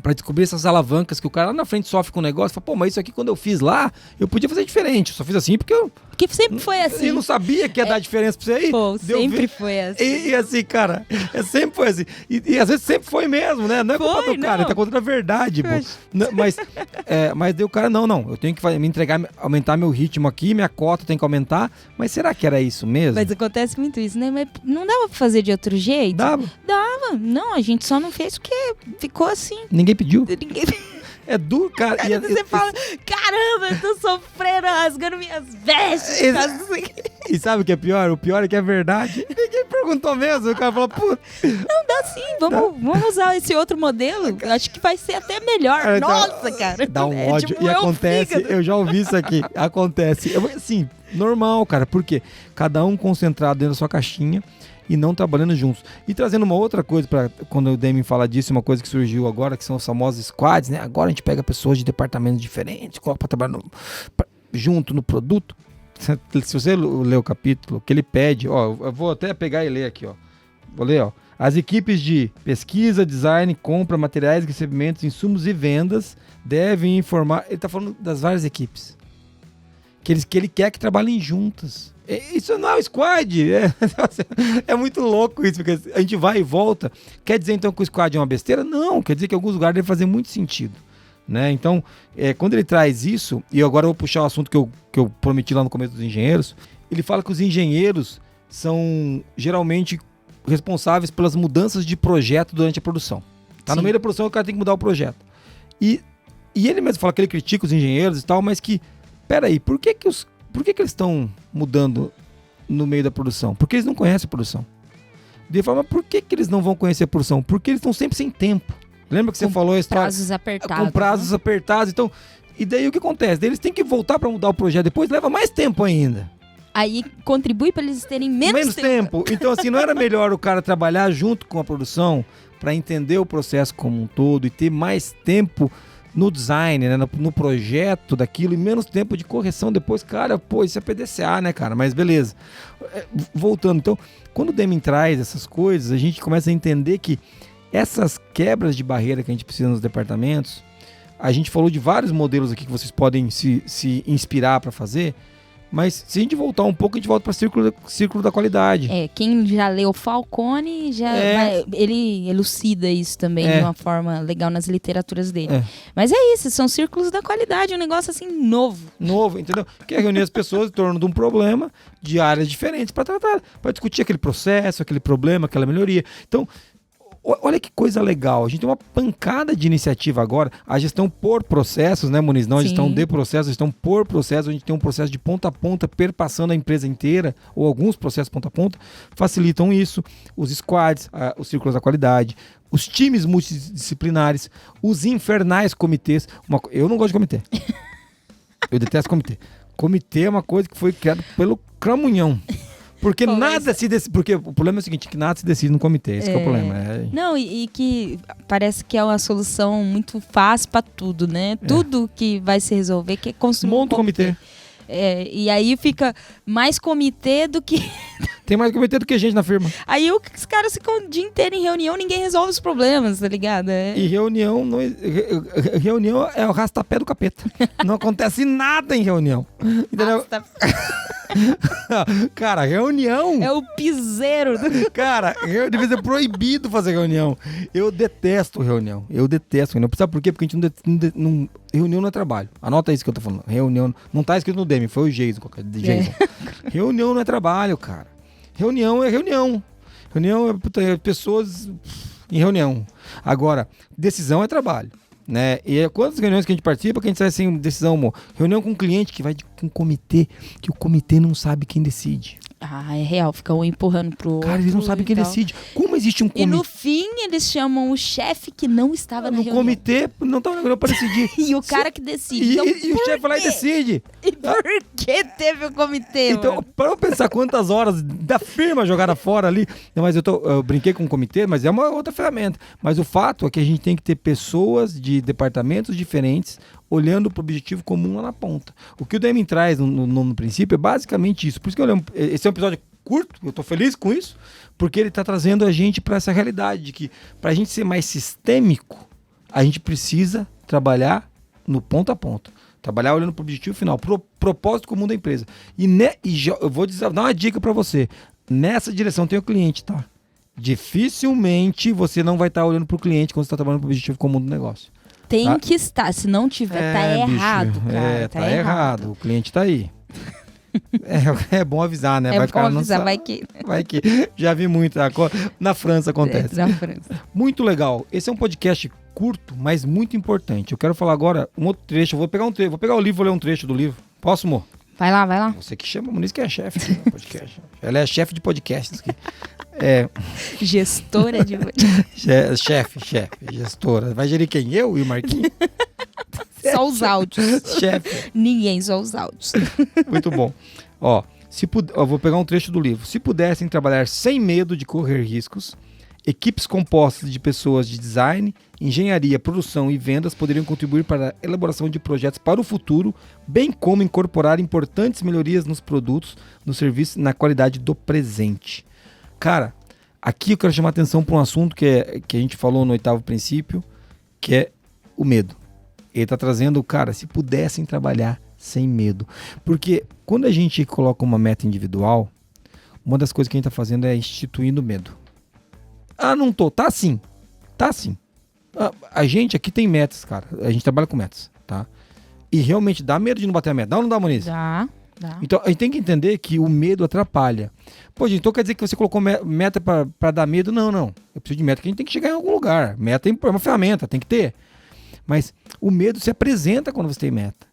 Para descobrir essas alavancas que o cara lá na frente sofre com o negócio, fala, mas isso aqui quando eu fiz lá, eu podia fazer diferente. Eu só fiz assim porque Porque sempre foi assim. E não sabia que ia dar diferença pra você aí? Pô, sempre foi assim. E assim, cara, sempre foi assim. E às vezes sempre foi mesmo, né? Não é culpa do cara, ele tá contando a verdade, pô. Mas daí o cara, não, eu tenho que me entregar, aumentar meu ritmo aqui, minha cota tem que aumentar. Mas será que era isso mesmo? Mas acontece muito isso, né? Mas não dava pra fazer de outro jeito? Dava. Não, a gente só não fez porque ficou assim. Ninguém pediu. Ninguém... É duro, cara. Aí você fala, caramba, eu tô sofrendo, rasgando minhas vestes. E sabe o que é pior? O pior é que é verdade. Ninguém perguntou mesmo. O cara falou, pô. Não, dá sim. Vamos usar esse outro modelo. Acho que vai ser até melhor. Nossa, cara. Dá um ódio. Tipo, e acontece, eu já ouvi isso aqui. Acontece. Assim, normal, cara. Por quê? Cada um concentrado dentro da sua caixinha e não trabalhando juntos. E trazendo uma outra coisa, para quando o Demi fala disso, uma coisa que surgiu agora, que são os famosos squads, né? Agora a gente pega pessoas de departamentos diferentes, coloca para trabalhar junto no produto. Se você ler o capítulo, que ele pede, ó, eu vou até pegar e ler aqui, ó. Vou ler, ó. As equipes de pesquisa, design, compra, materiais, recebimentos, insumos e vendas devem informar. Ele tá falando das várias equipes. Que ele quer que trabalhem juntas. Isso não é o squad. É muito louco isso, porque a gente vai e volta. Quer dizer então que o squad é uma besteira? Não, quer dizer que em alguns lugares deve fazer muito sentido. Né? Então, quando ele traz isso, e agora eu vou puxar o assunto que eu prometi lá no começo dos engenheiros, ele fala que os engenheiros são geralmente responsáveis pelas mudanças de projeto durante a produção. Tá no meio da produção, o cara tem que mudar o projeto. E ele mesmo fala que ele critica os engenheiros e tal, mas que, peraí, por que eles estão mudando no meio da produção? Porque eles não conhecem a produção. De forma, por que eles não vão conhecer a produção? Porque eles estão sempre sem tempo. Lembra que você falou a história? Prazos apertados. Com prazos apertados. Então, e daí o que acontece? Daí eles têm que voltar para mudar o projeto depois, leva mais tempo ainda. Aí contribui para eles terem menos tempo. Então, assim, não era melhor o cara trabalhar junto com a produção para entender o processo como um todo e ter mais tempo no design, né, no projeto daquilo e menos tempo de correção depois? Cara, pô, isso é PDCA, né, cara? Mas beleza. Voltando, então, quando o Deming traz essas coisas, a gente começa a entender que essas quebras de barreira que a gente precisa nos departamentos, a gente falou de vários modelos aqui que vocês podem se inspirar para fazer, mas se a gente voltar um pouco, a gente volta para o círculo da qualidade. Quem já leu Falcone, ele elucida isso também de uma forma legal nas literaturas dele. Mas é isso, são círculos da qualidade, um negócio assim novo. Novo, entendeu? Que é reunir as pessoas em torno de um problema de áreas diferentes para tratar, para discutir aquele processo, aquele problema, aquela melhoria. Então, olha que coisa legal, a gente tem uma pancada de iniciativa agora, a gestão por processos, né, Muniz? Não a gestão de processos, a gestão por processos, a gente tem um processo de ponta a ponta perpassando a empresa inteira, ou alguns processos ponta a ponta, facilitam isso, os squads, os círculos da qualidade, os times multidisciplinares, os infernais comitês. Eu não gosto de comitê, eu detesto comitê. Comitê é uma coisa que foi criada pelo Cramunhão. Porque nada se decide. Porque o problema é o seguinte, que nada se decide no comitê. Esse que é o problema. Não, e que parece que é uma solução muito fácil para tudo, né? Tudo que vai se resolver, que é construir monta um comitê. E aí fica mais comitê do que... Tem mais comitê do que gente na firma. Aí os caras ficam o dia inteiro em reunião, ninguém resolve os problemas, tá ligado? E reunião é o rastapé do capeta. Não acontece nada em reunião. Entendeu? Cara, reunião... É o piseiro. Cara, devia ser proibido fazer reunião. Eu detesto reunião. Sabe por quê? Porque a gente não reunião não é trabalho. Anota isso que eu tô falando. Reunião... Não tá escrito no Demi, foi o Jason. Reunião não é trabalho, cara. Reunião é reunião. Reunião é pessoas em reunião. Agora, decisão é trabalho. Né? E quantas reuniões que a gente participa que a gente sai sem decisão, amor? Reunião com um cliente que vai com um comitê, que o comitê não sabe quem decide. É real, fica um empurrando pro outro. Cara, eles não sabem quem decide. Como existe um comitê? E no fim, eles chamam o chefe que não estava na reunião. No comitê, não estava na reunião para decidir. E o cara que decide. Então, e o chefe vai lá e decide. E por que teve o comitê, Então, para eu pensar quantas horas da firma jogaram fora ali. Não, mas eu brinquei com o comitê, mas é uma outra ferramenta. Mas o fato é que a gente tem que ter pessoas de departamentos diferentes olhando para o objetivo comum lá na ponta. O que o Deming traz no princípio é basicamente isso. Por isso que esse é um episódio curto, eu estou feliz com isso, porque ele está trazendo a gente para essa realidade de que para a gente ser mais sistêmico, a gente precisa trabalhar no ponto a ponto. Trabalhar olhando para o objetivo final, pro propósito comum da empresa. Eu vou dar uma dica para você. Nessa direção tem o cliente, tá? Dificilmente você não vai estar olhando para o cliente quando você está trabalhando para o objetivo comum do negócio. Tem tá? que estar, se não tiver, tá errado, cara. Tá errado. O cliente tá aí. É bom avisar, né? É bom avisar, vai que... Já vi muito. Na França acontece. Na França. Muito legal. Esse é um podcast curto, mas muito importante. Eu quero falar agora um outro trecho. Eu vou pegar vou pegar o livro, vou ler um trecho do livro. Posso, amor? Vai lá. Você que chama a Muniz, que é chefe do podcast. Ela é chefe de podcasts. Gestora de... chefe, gestora. Vai gerir quem? Eu e o Marquinhos? Só os áudios. Chefe. Ninguém, só os áudios. Muito bom. Eu vou pegar um trecho do livro. Se pudessem trabalhar sem medo de correr riscos, equipes compostas de pessoas de design, engenharia, produção e vendas poderiam contribuir para a elaboração de projetos para o futuro, bem como incorporar importantes melhorias nos produtos, nos serviços e na qualidade do presente. Cara, aqui eu quero chamar a atenção para um assunto que a gente falou no 8º princípio, que é o medo. Ele está trazendo, cara, se pudessem trabalhar sem medo. Porque quando a gente coloca uma meta individual, uma das coisas que a gente está fazendo é instituindo medo. Não tô. Tá sim. A gente aqui tem metas, cara. A gente trabalha com metas, tá? E realmente dá medo de não bater a meta. Dá ou não dá, Moniz? Dá. Então a gente tem que entender que o medo atrapalha. Pô, gente, então quer dizer que você colocou meta pra dar medo? Não. Eu preciso de meta que a gente tem que chegar em algum lugar. Meta é uma ferramenta, tem que ter. Mas o medo se apresenta quando você tem meta.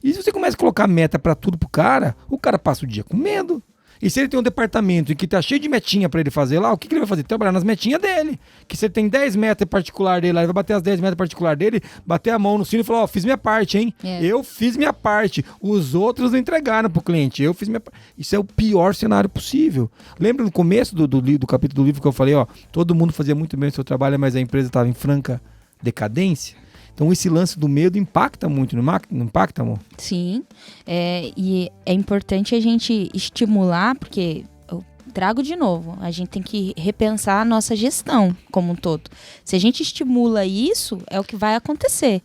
E se você começa a colocar meta pra tudo pro cara, o cara passa o dia com medo. E se ele tem um departamento em que tá cheio de metinha pra ele fazer lá, o que ele vai fazer? Trabalhar nas metinhas dele. Que se ele tem 10 metas particular dele, ele vai bater as 10 metas particular dele, bater a mão no sino e falar, fiz minha parte, hein? Eu fiz minha parte. Os outros não entregaram pro cliente. Eu fiz minha parte. Isso é o pior cenário possível. Lembra no começo do capítulo do livro que eu falei, todo mundo fazia muito bem o seu trabalho, mas a empresa estava em franca decadência? Então esse lance do medo impacta muito, não impacta, amor? Sim, e é importante a gente estimular, porque eu trago de novo, a gente tem que repensar a nossa gestão como um todo. Se a gente estimula isso, é o que vai acontecer.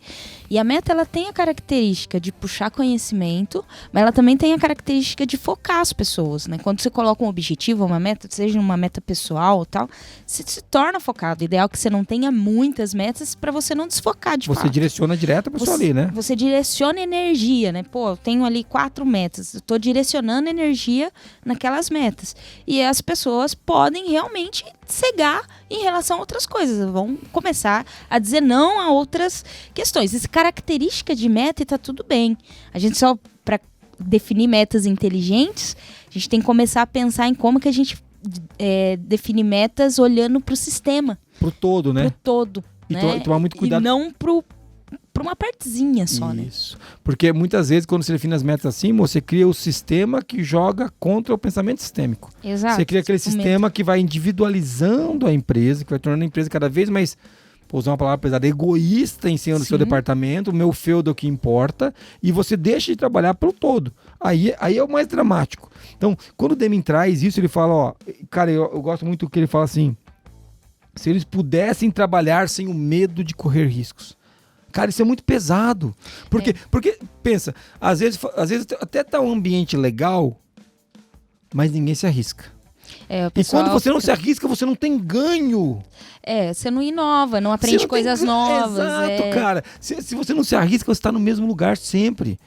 E a meta, ela tem a característica de puxar conhecimento, mas ela também tem a característica de focar as pessoas, né? Quando você coloca um objetivo, uma meta, seja uma meta pessoal ou tal, você se torna focado. O ideal é que você não tenha muitas metas para você não desfocar de fato. Você direciona direto a pessoa ali, né? Você direciona energia, né? Pô, eu tenho ali 4 metas, eu tô direcionando energia naquelas metas. E as pessoas podem realmente cegar em relação a outras coisas, vão começar a dizer não a outras questões. Essa característica de meta, e tá tudo bem. A gente só, para definir metas inteligentes, a gente tem que começar a pensar em como que a gente define metas olhando pro sistema. Pro todo, né? Pro todo, né? Tomar muito cuidado. E não pra uma partezinha só, né? Isso. Porque muitas vezes, quando você define as metas assim, você cria o sistema que joga contra o pensamento sistêmico. Exato. Você cria aquele sistema que vai individualizando a empresa, que vai tornando a empresa cada vez mais, vou usar uma palavra pesada, egoísta em cima do seu departamento, o meu feudo é o que importa, e você deixa de trabalhar pelo todo. Aí é o mais dramático. Então, quando o Deming traz isso, ele fala, cara, eu gosto muito que ele fala assim, se eles pudessem trabalhar sem o medo de correr riscos. Cara, isso é muito pesado. Porque pensa, às vezes até tá um ambiente legal, mas ninguém se arrisca. E quando você não se arrisca, você não tem ganho. Você não inova, não aprende coisas novas. Exato, cara. Se você não se arrisca, você está no mesmo lugar sempre.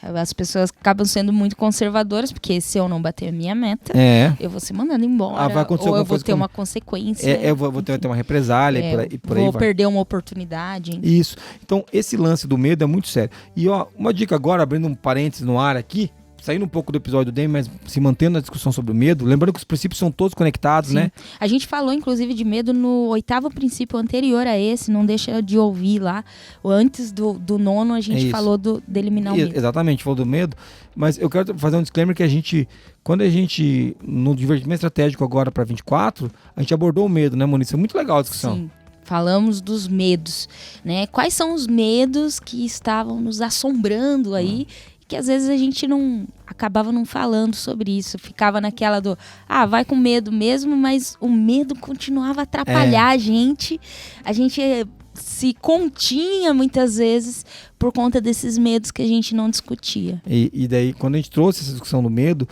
As pessoas acabam sendo muito conservadoras, porque se eu não bater a minha meta, eu vou ser mandado embora. Vai acontecer ou eu vou ter uma consequência. Eu vou ter uma represália e por aí vou perder uma oportunidade. Isso. Então, esse lance do medo é muito sério. E uma dica agora, abrindo um parênteses no ar aqui, saindo um pouco do episódio do DEM, mas se mantendo na discussão sobre o medo, lembrando que os princípios são todos conectados, né? A gente falou, inclusive, de medo no 8º princípio anterior a esse, não deixa de ouvir lá. Antes do 9º, a gente falou de eliminar o medo. Exatamente, falou do medo, mas eu quero fazer um disclaimer que quando a gente, no divertimento estratégico agora para 24, a gente abordou o medo, né, Moniz? É muito legal a discussão. Sim. Falamos dos medos, né? Quais são os medos que estavam nos assombrando aí, que às vezes a gente acabava não falando sobre isso, ficava naquela vai com medo mesmo, mas o medo continuava a atrapalhar a gente se continha muitas vezes por conta desses medos que a gente não discutia. E daí, quando a gente trouxe essa discussão do medo,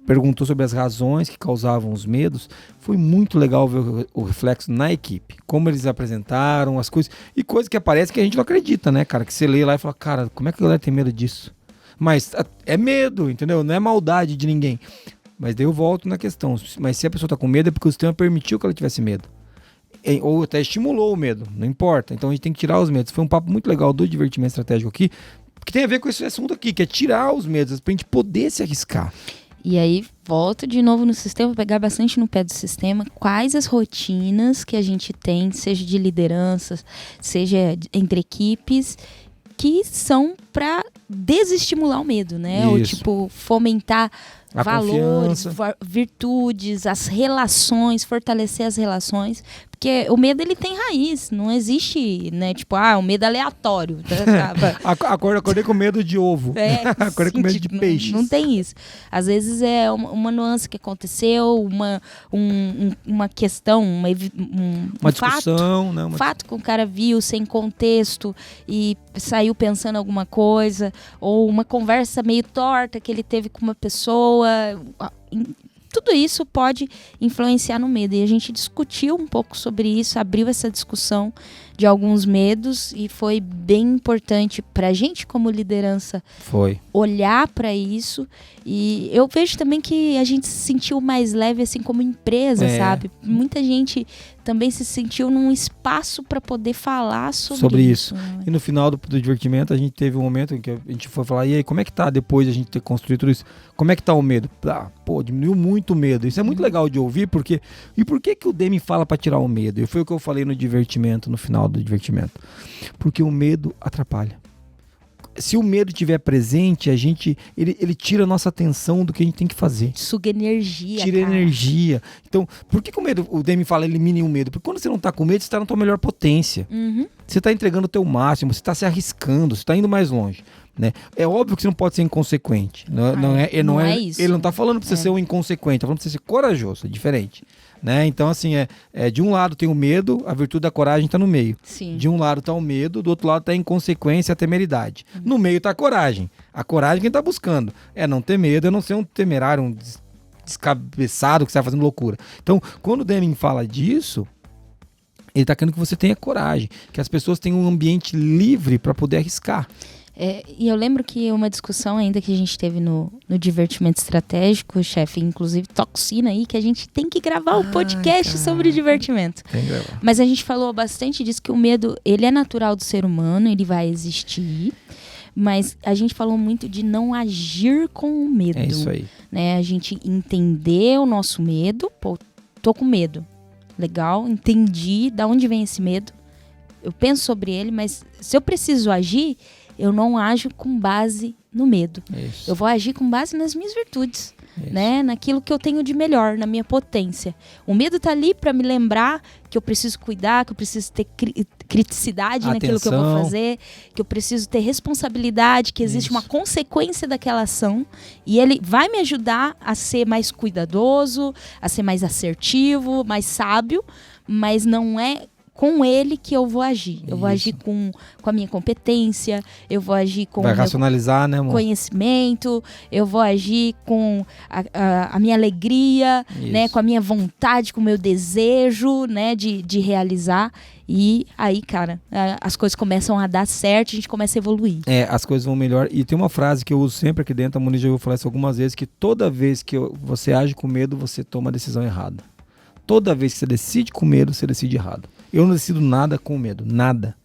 perguntou sobre as razões que causavam os medos, foi muito legal ver o reflexo na equipe, como eles apresentaram as coisas, e coisas que aparecem que a gente não acredita, né, cara, que você lê lá e fala, cara, como é que a galera tem medo disso? Mas é medo, entendeu? Não é maldade de ninguém. Mas daí eu volto na questão, mas se a pessoa tá com medo é porque o sistema permitiu que ela tivesse medo. Ou até estimulou o medo, não importa. Então a gente tem que tirar os medos. Foi um papo muito legal do Divertimento Estratégico aqui, que tem a ver com esse assunto aqui, que é tirar os medos, pra gente poder se arriscar. E aí, volto de novo no sistema, pegar bastante no pé do sistema, quais as rotinas que a gente tem, seja de lideranças, seja entre equipes, que são para desestimular o medo, né? Ou tipo, fomentar a valores, virtudes, as relações, fortalecer as relações, porque o medo ele tem raiz, não existe, né, tipo, o medo aleatório. Acordei com medo de ovo, acordei com medo de peixe. Não tem isso. Às vezes é uma nuance que aconteceu, uma questão, uma discussão, né? Um fato que o cara viu sem contexto e saiu pensando alguma coisa, ou uma conversa meio torta que ele teve com uma pessoa. Tudo isso pode influenciar no medo. E a gente discutiu um pouco sobre isso, abriu essa discussão de alguns medos e foi bem importante para a gente como liderança olhar para isso. E eu vejo também que a gente se sentiu mais leve assim como empresa, sabe? Muita gente também se sentiu num espaço para poder falar sobre isso. E no final do divertimento a gente teve um momento em que a gente foi falar, e aí, como é que tá depois de a gente ter construído tudo isso? Como é que tá o medo? Diminuiu muito o medo. Isso é muito legal de ouvir, porque... E por que o Demi fala para tirar o medo? E foi o que eu falei no divertimento, no final do divertimento. Porque o medo atrapalha. Se o medo estiver presente, ele tira a nossa atenção do que a gente tem que fazer. Suga energia. Tira energia. Então, por que o medo, o Demi fala, elimine o medo? Porque quando você não está com medo, você está na tua melhor potência. Uhum. Você está entregando o teu máximo, você está se arriscando, você está indo mais longe. Né? É óbvio que você não pode ser inconsequente. Não é isso. Ele não está falando para você ser um inconsequente, está falando para você ser corajoso, é diferente. Né? Então, assim, de um lado tem o medo, a virtude da coragem está no meio. Sim. De um lado está o medo, do outro lado está a inconsequência, a temeridade. No meio está a coragem. A coragem quem está buscando é não ter medo, é não ser um temerário, um descabeçado que está fazendo loucura. Então, quando o Deming fala disso, ele está querendo que você tenha coragem, que as pessoas tenham um ambiente livre para poder arriscar. E eu lembro que uma discussão ainda que a gente teve no divertimento estratégico, chefe, inclusive toxina aí, que a gente tem que gravar um podcast sobre divertimento. Tem que gravar. Mas a gente falou bastante disso, que o medo, ele é natural do ser humano, ele vai existir, mas a gente falou muito de não agir com o medo. É isso aí. Né? A gente entender o nosso medo, tô com medo. Legal, entendi de onde vem esse medo, eu penso sobre ele, mas se eu preciso agir, eu não ajo com base no medo. Isso. Eu vou agir com base nas minhas virtudes, né? Naquilo que eu tenho de melhor, na minha potência. O medo tá ali para me lembrar que eu preciso cuidar, que eu preciso ter criticidade naquilo que eu vou fazer, que eu preciso ter responsabilidade, que existe uma consequência daquela ação. E ele vai me ajudar a ser mais cuidadoso, a ser mais assertivo, mais sábio, mas não é com ele que eu vou agir. Eu vou agir com a minha competência, eu vou agir com o meu racionalizar, né, amor? Conhecimento, eu vou agir com a minha alegria, né, com a minha vontade, com o meu desejo, né, de realizar. E aí, cara, as coisas começam a dar certo, a gente começa a evoluir. As coisas vão melhor. E tem uma frase que eu uso sempre aqui dentro, a Moniz já ouviu falar isso algumas vezes, que toda vez que você age com medo, você toma a decisão errada. Toda vez que você decide com medo, você decide errado. Eu não decido nada com medo. Nada.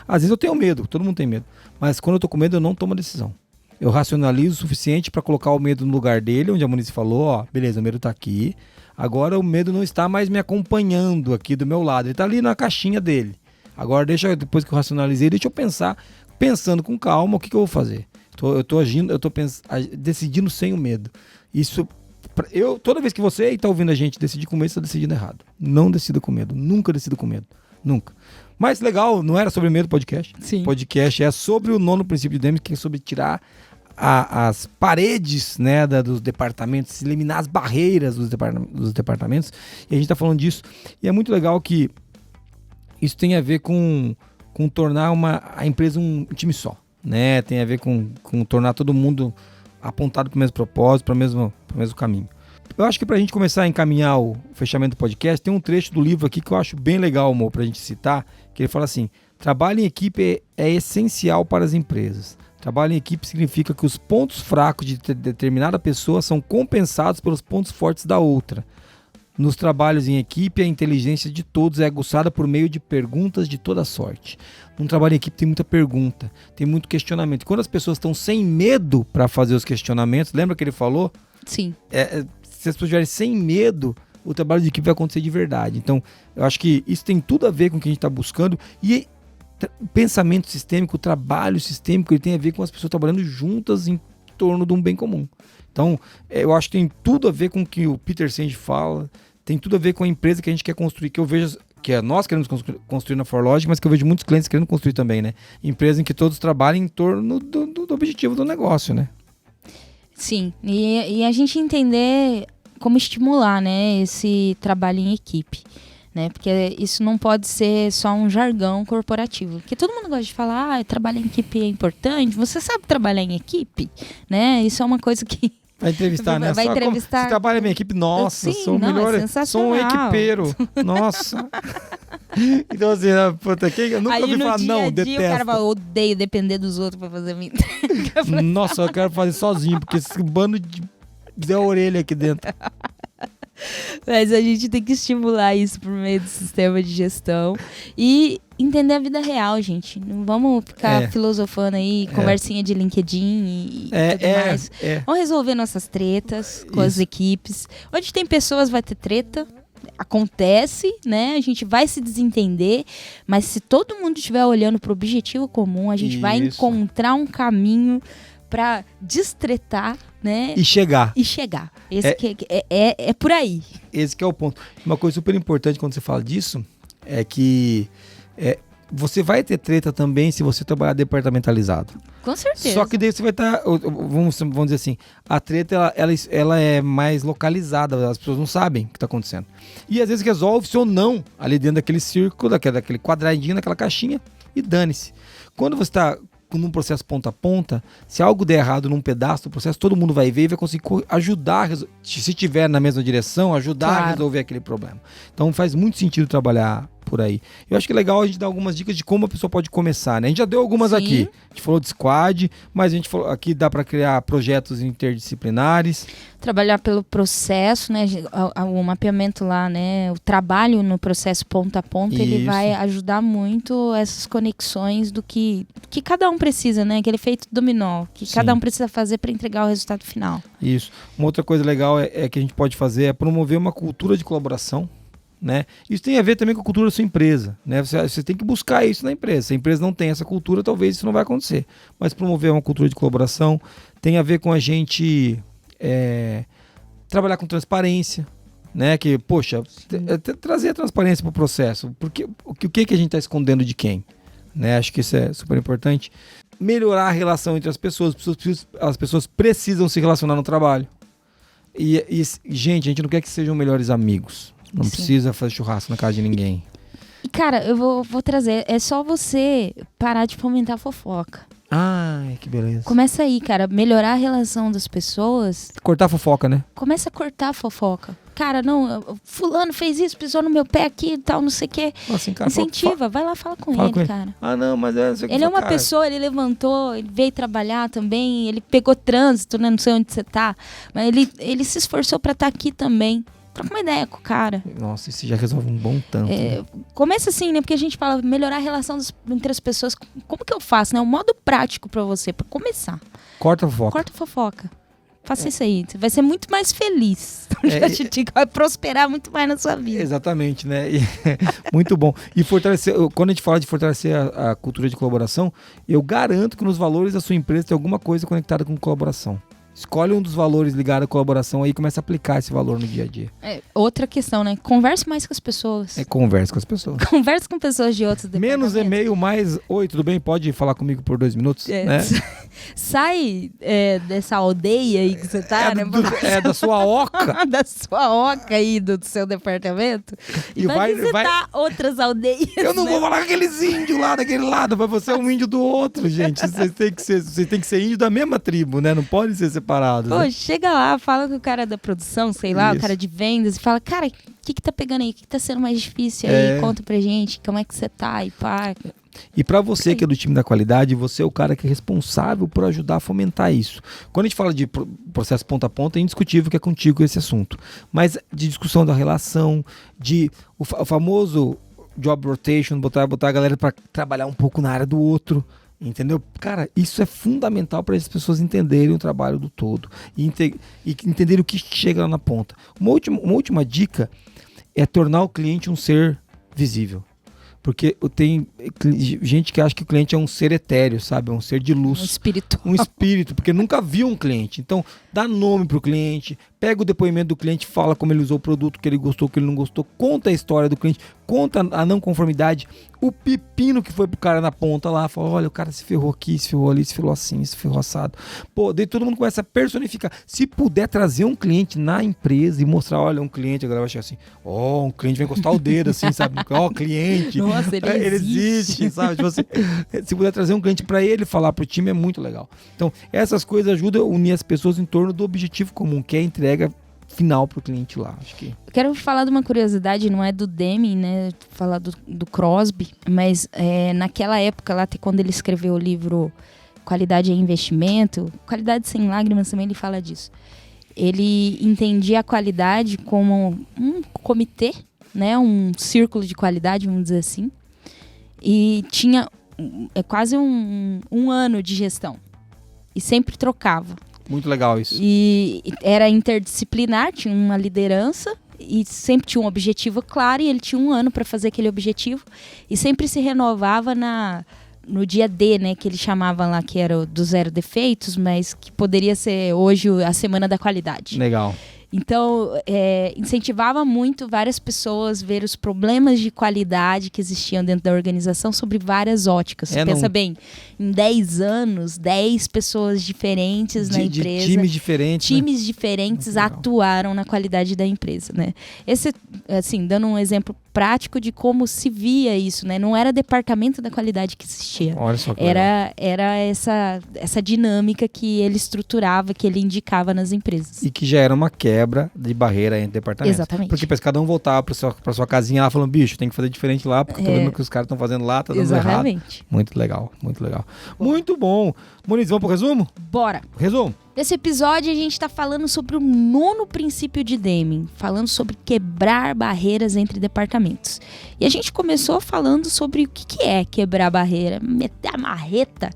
Às vezes eu tenho medo, todo mundo tem medo. Mas quando eu tô com medo, eu não tomo decisão. Eu racionalizo o suficiente para colocar o medo no lugar dele, onde a Moniz falou, beleza, o medo tá aqui. Agora o medo não está mais me acompanhando aqui do meu lado. Ele tá ali na caixinha dele. Agora depois que eu racionalizei, deixa eu pensando com calma o que eu vou fazer. Eu tô agindo, decidindo sem o medo. Isso... toda vez que você está ouvindo a gente decidir com medo, você está decidindo errado. Não decida com medo. Nunca decida com medo. Nunca. Mas legal, não era sobre medo podcast. Sim. Podcast é sobre o 9º princípio de Demi, que é sobre tirar as paredes, né, dos departamentos, eliminar as barreiras dos departamentos. E a gente está falando disso. E é muito legal que isso tem a ver com tornar a empresa um time só, né? Tem a ver com tornar todo mundo apontado para o mesmo propósito, para o mesmo caminho. Eu acho que para a gente começar a encaminhar o fechamento do podcast, tem um trecho do livro aqui que eu acho bem legal, amor, para a gente citar, que ele fala assim: trabalho em equipe é essencial para as empresas. Trabalho em equipe significa que os pontos fracos de determinada pessoa são compensados pelos pontos fortes da outra. Nos trabalhos em equipe, a inteligência de todos é aguçada por meio de perguntas de toda sorte. Num trabalho em equipe tem muita pergunta, tem muito questionamento. Quando as pessoas estão sem medo para fazer os questionamentos, lembra que ele falou? Sim. Se as pessoas estiverem sem medo, o trabalho de equipe vai acontecer de verdade. Então, eu acho que isso tem tudo a ver com o que a gente está buscando. E o pensamento sistêmico, o trabalho sistêmico, ele tem a ver com as pessoas trabalhando juntas em torno de um bem comum. Então, eu acho que tem tudo a ver com o que o Peter Senge fala, tem tudo a ver com a empresa que a gente quer construir, que eu vejo, que nós queremos construir na ForLogic, mas que eu vejo muitos clientes querendo construir também, né? Empresa em que todos trabalhem em torno do objetivo do negócio, né? Sim, e a gente entender como estimular, né, esse trabalho em equipe. Né? Porque isso não pode ser só um jargão corporativo. Porque todo mundo gosta de falar, trabalhar em equipe é importante. Você sabe trabalhar em equipe? Né? Isso é uma coisa que... Vai entrevistar, né? Vai entrevistar. Você trabalha na minha equipe? Nossa, Sim, sou o melhor. Sou um equipeiro. Nossa. Então assim, puta, eu nunca ouvi falar não, detesto. O cara fala, odeio depender dos outros pra fazer a minha entrega. Nossa, eu quero fazer sozinho, porque esse bando de orelha aqui dentro. Mas a gente tem que estimular isso por meio do sistema de gestão e entender a vida real, gente. Não vamos ficar filosofando aí, conversinha de LinkedIn e tudo mais. Vamos resolver nossas tretas com as equipes. Onde tem pessoas vai ter treta. Acontece, né? A gente vai se desentender, mas se todo mundo estiver olhando para o objetivo comum, a gente vai encontrar um caminho para destretar, né? E chegar. Esse é por aí. Esse que é o ponto. Uma coisa super importante quando você fala disso é que você vai ter treta também se você trabalhar departamentalizado. Com certeza. Só que daí você vai estar, vamos dizer assim, a treta ela é mais localizada, as pessoas não sabem o que está acontecendo. E às vezes resolve-se ou não ali dentro daquele círculo, daquele quadradinho, daquela caixinha, e dane-se. Quando você está num processo ponta a ponta, se algo der errado num pedaço do processo, todo mundo vai ver e vai conseguir ajudar, se estiver na mesma direção, ajudar a resolver aquele problema. Então faz muito sentido trabalhar por aí. Eu acho que é legal a gente dar algumas dicas de como a pessoa pode começar, né? A gente já deu algumas aqui. A gente falou de squad, mas a gente falou aqui dá para criar projetos interdisciplinares. Trabalhar pelo processo, né? O mapeamento lá, né? O trabalho no processo ponta a ponta, ele vai ajudar muito essas conexões do que cada um precisa, né? Aquele efeito dominó, que cada um precisa fazer para entregar o resultado final. Isso. Uma outra coisa legal que a gente pode fazer é promover uma cultura de colaboração. Né? Isso tem a ver também com a cultura da sua empresa, né? Você tem que buscar isso na empresa. Se a empresa não tem essa cultura, talvez isso não vai acontecer. Mas promover uma cultura de colaboração tem a ver com a gente trabalhar com transparência, né? Que, poxa, trazer a transparência para o processo. Porque o que a gente está escondendo de quem? Né? Acho que isso é super importante. Melhorar a relação entre as pessoas. As pessoas precisam se relacionar no trabalho. E gente, a gente não quer que sejam melhores amigos. Não precisa fazer churrasco na casa de ninguém. E cara, eu vou trazer. É só você parar de fomentar fofoca. Ai, que beleza. Começa aí, cara. Melhorar a relação das pessoas. Cortar a fofoca, né? Começa a cortar a fofoca. Cara, não, fulano fez isso, pisou no meu pé aqui e tal, não sei o quê. Assim, cara, incentiva, vai lá, fala com ele, cara. Ah, não, mas ele é uma pessoa, ele levantou, ele veio trabalhar também, ele pegou trânsito, né? Não sei onde você tá. Mas ele se esforçou pra estar aqui também. Troca uma ideia com o cara. Nossa, isso já resolve um bom tanto. Né? Começa assim, né? Porque a gente fala melhorar a relação entre as pessoas. Como que eu faço, né? Um modo prático pra você, pra começar. Corta a fofoca. Corta a fofoca. Faça isso aí. Você vai ser muito mais feliz. Já te digo, vai prosperar muito mais na sua vida. Exatamente, né? Muito bom. E fortalecer, quando a gente fala de fortalecer a cultura de colaboração, eu garanto que nos valores da sua empresa tem alguma coisa conectada com colaboração. Escolhe um dos valores ligado à colaboração aí e começa a aplicar esse valor no dia a dia. Outra questão, né? Converse mais com as pessoas. Converse com as pessoas. Converse com pessoas de outros departamentos. Menos e-mail, mais... Oi, tudo bem? Pode falar comigo por 2 minutos? Né? Sai dessa aldeia aí que você tá, né? Da sua oca. Da sua oca aí, do seu departamento. E vai visitar outras aldeias. Eu não né? vou falar com aqueles índios lá daquele lado, mas você é um índio do outro, gente. Vocês têm que ser índio da mesma tribo, né? Não podem ser separados. Pô, né? chega lá, fala com o cara da produção, sei lá, o cara de vendas, e fala, cara, o que tá pegando aí? O que tá sendo mais difícil aí? Conta pra gente, como é que você tá e pá. E para você que é do time da qualidade, você é o cara que é responsável por ajudar a fomentar isso. Quando a gente fala de processo ponta a ponta, é indiscutível que é contigo esse assunto. Mas de discussão da relação, o famoso job rotation, botar a galera para trabalhar um pouco na área do outro. Entendeu? Cara, isso é fundamental para as pessoas entenderem o trabalho do todo e entenderem o que chega lá na ponta. Uma última dica é tornar o cliente um ser visível. Porque tem gente que acha que o cliente é um ser etéreo, sabe? Um ser de luz. Um espírito, porque nunca viu um cliente. Então, dá nome pro cliente, pega o depoimento do cliente, fala como ele usou o produto, que ele gostou, que ele não gostou, conta a história do cliente, conta a não conformidade, o pepino que foi pro cara na ponta lá, fala, olha, o cara se ferrou aqui, se ferrou ali, se ferrou assim, se ferrou assado. Pô, daí todo mundo começa a personificar. Se puder trazer um cliente na empresa e mostrar, olha, um cliente, a galera vai achar assim, um cliente vai encostar o dedo assim, sabe? Cliente. Nossa, ele existe, sabe? Tipo assim, se puder trazer um cliente para ele falar pro time, é muito legal. Então, essas coisas ajudam a unir as pessoas em torno do objetivo comum, que é a entrega final pro cliente lá. Acho que... Quero falar de uma curiosidade, não é do Deming, né? Falar do Crosby, mas naquela época lá, até quando ele escreveu o livro Qualidade é Investimento, Qualidade Sem Lágrimas também ele fala disso. Ele entendia a qualidade como um comitê, né? Um círculo de qualidade, vamos dizer assim. E tinha quase um ano de gestão. E sempre trocava. Muito legal isso. E era interdisciplinar, tinha uma liderança e sempre tinha um objetivo claro e ele tinha um ano para fazer aquele objetivo e sempre se renovava no dia D, né, que ele chamava lá, que era o do 0 defeitos, mas que poderia ser hoje a semana da qualidade. Legal. Então, incentivava muito várias pessoas a ver os problemas de qualidade que existiam dentro da organização sobre várias óticas. Você pensa bem, em 10 anos, 10 pessoas diferentes na empresa. Times diferentes. Times diferentes atuaram na qualidade da empresa, né? Esse, assim, dando um exemplo prático de como se via isso, né? Não era departamento da qualidade que existia. Olha só que era essa dinâmica que ele estruturava, que ele indicava nas empresas. E que já era uma quebra de barreira entre departamentos. Exatamente. Porque para cada um voltar para sua casinha lá falando, bicho, tem que fazer diferente lá, porque tô vendo que os caras estão fazendo lá, tá dando errado. Muito legal, muito legal. Muito bom. Moniz, vamos pro resumo? Bora. Resumo. Nesse episódio a gente está falando sobre o 9º princípio de Deming, falando sobre quebrar barreiras entre departamentos. E a gente começou falando sobre o que é quebrar barreira, meter a marreta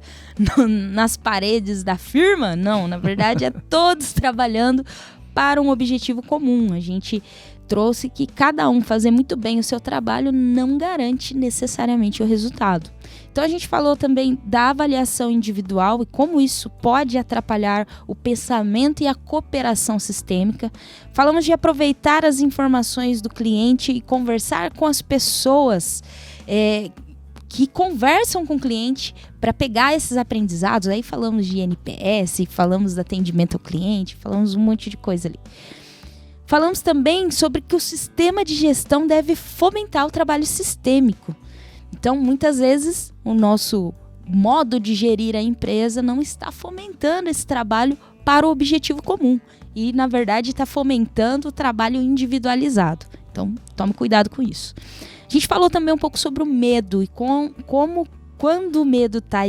nas paredes da firma? Não, na verdade é todos trabalhando para um objetivo comum. A gente trouxe que cada um fazer muito bem o seu trabalho não garante necessariamente o resultado. Então a gente falou também da avaliação individual e como isso pode atrapalhar o pensamento e a cooperação sistêmica. Falamos de aproveitar as informações do cliente e conversar com as pessoas que conversam com o cliente para pegar esses aprendizados. Aí falamos de NPS, falamos de atendimento ao cliente, falamos um monte de coisa ali. Falamos também sobre que o sistema de gestão deve fomentar o trabalho sistêmico. Então, muitas vezes, o nosso modo de gerir a empresa não está fomentando esse trabalho para o objetivo comum. E, na verdade, está fomentando o trabalho individualizado. Então, tome cuidado com isso. A gente falou também um pouco sobre o medo e como quando o medo está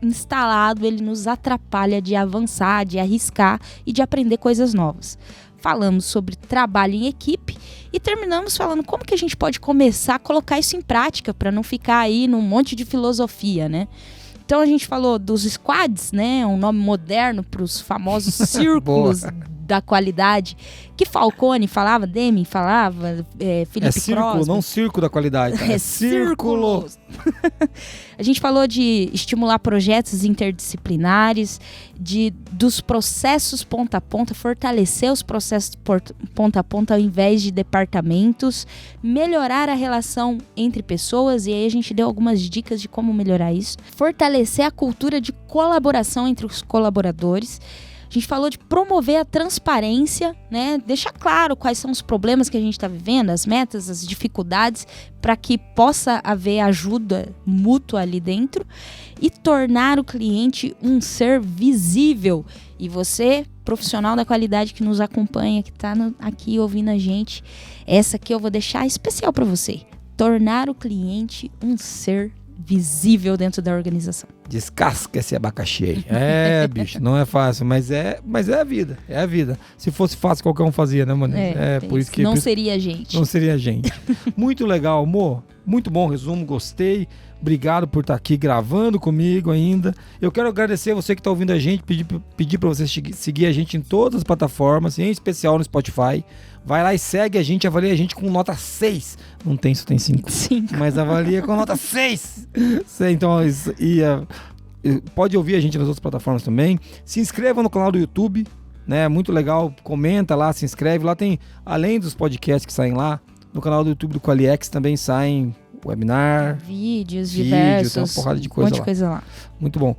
instalado, ele nos atrapalha de avançar, de arriscar e de aprender coisas novas. Falamos sobre trabalho em equipe e terminamos falando como que a gente pode começar a colocar isso em prática para não ficar aí num monte de filosofia, né? Então a gente falou dos squads, né? Um nome moderno para os famosos círculos da qualidade, que Falcone falava, Deming falava, Felipe É círculo, Crosby. não circo da qualidade. Tá? É círculo. A gente falou de estimular projetos interdisciplinares, dos processos ponta a ponta, fortalecer os processos ponta a ponta ao invés de departamentos, melhorar a relação entre pessoas, e aí a gente deu algumas dicas de como melhorar isso, fortalecer a cultura de colaboração entre os colaboradores. A gente falou de promover a transparência, né? Deixar claro quais são os problemas que a gente está vivendo, as metas, as dificuldades, para que possa haver ajuda mútua ali dentro, e tornar o cliente um ser visível. E você, profissional da qualidade que nos acompanha, que está aqui ouvindo a gente, essa aqui eu vou deixar especial para você. Tornar o cliente um ser visível dentro da organização. Descasca esse abacaxi aí. É, bicho, não é fácil, mas é a vida. É a vida. Se fosse fácil, qualquer um fazia, né, mano? Por isso que não seria a gente. Não seria a gente. Muito legal, amor. Muito bom resumo, gostei. Obrigado por estar aqui gravando comigo ainda. Eu quero agradecer você que está ouvindo a gente, pedir para você seguir a gente em todas as plataformas, em especial no Spotify. Vai lá e segue a gente, avalia a gente com nota 6. Não tem, só tem 5. 5. Mas avalia com nota 6. Então, pode ouvir a gente nas outras plataformas também. Se inscreva no canal do YouTube, né? Muito legal. Comenta lá, se inscreve. Lá tem, além dos podcasts que saem lá, no canal do YouTube do QualiX também saem webinar, vídeos diversos, tem uma porrada de coisa, um monte de coisa lá. Muito bom.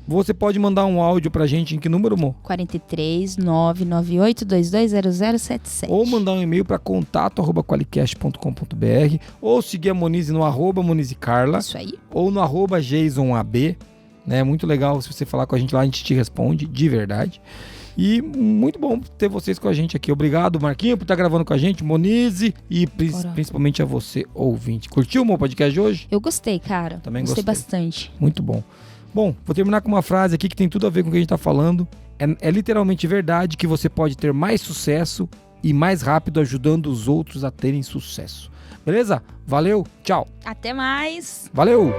Você pode mandar um áudio pra gente em que número, amor? 43 998 220077. Ou mandar um e-mail para contato@qualicast.com.br, ou seguir a Monize no @MonizeCarla. Isso aí. Ou no @JasonAB, né? Muito legal, se você falar com a gente lá, a gente te responde, de verdade. E muito bom ter vocês com a gente aqui. Obrigado, Marquinho, por estar gravando com a gente, Monize, e principalmente a você, ouvinte. Curtiu o meu podcast de hoje? Eu gostei, cara. Também gostei bastante. Muito bom. Bom, vou terminar com uma frase aqui que tem tudo a ver com o que a gente está falando. É literalmente verdade que você pode ter mais sucesso e mais rápido ajudando os outros a terem sucesso. Beleza? Valeu, tchau. Até mais. Valeu!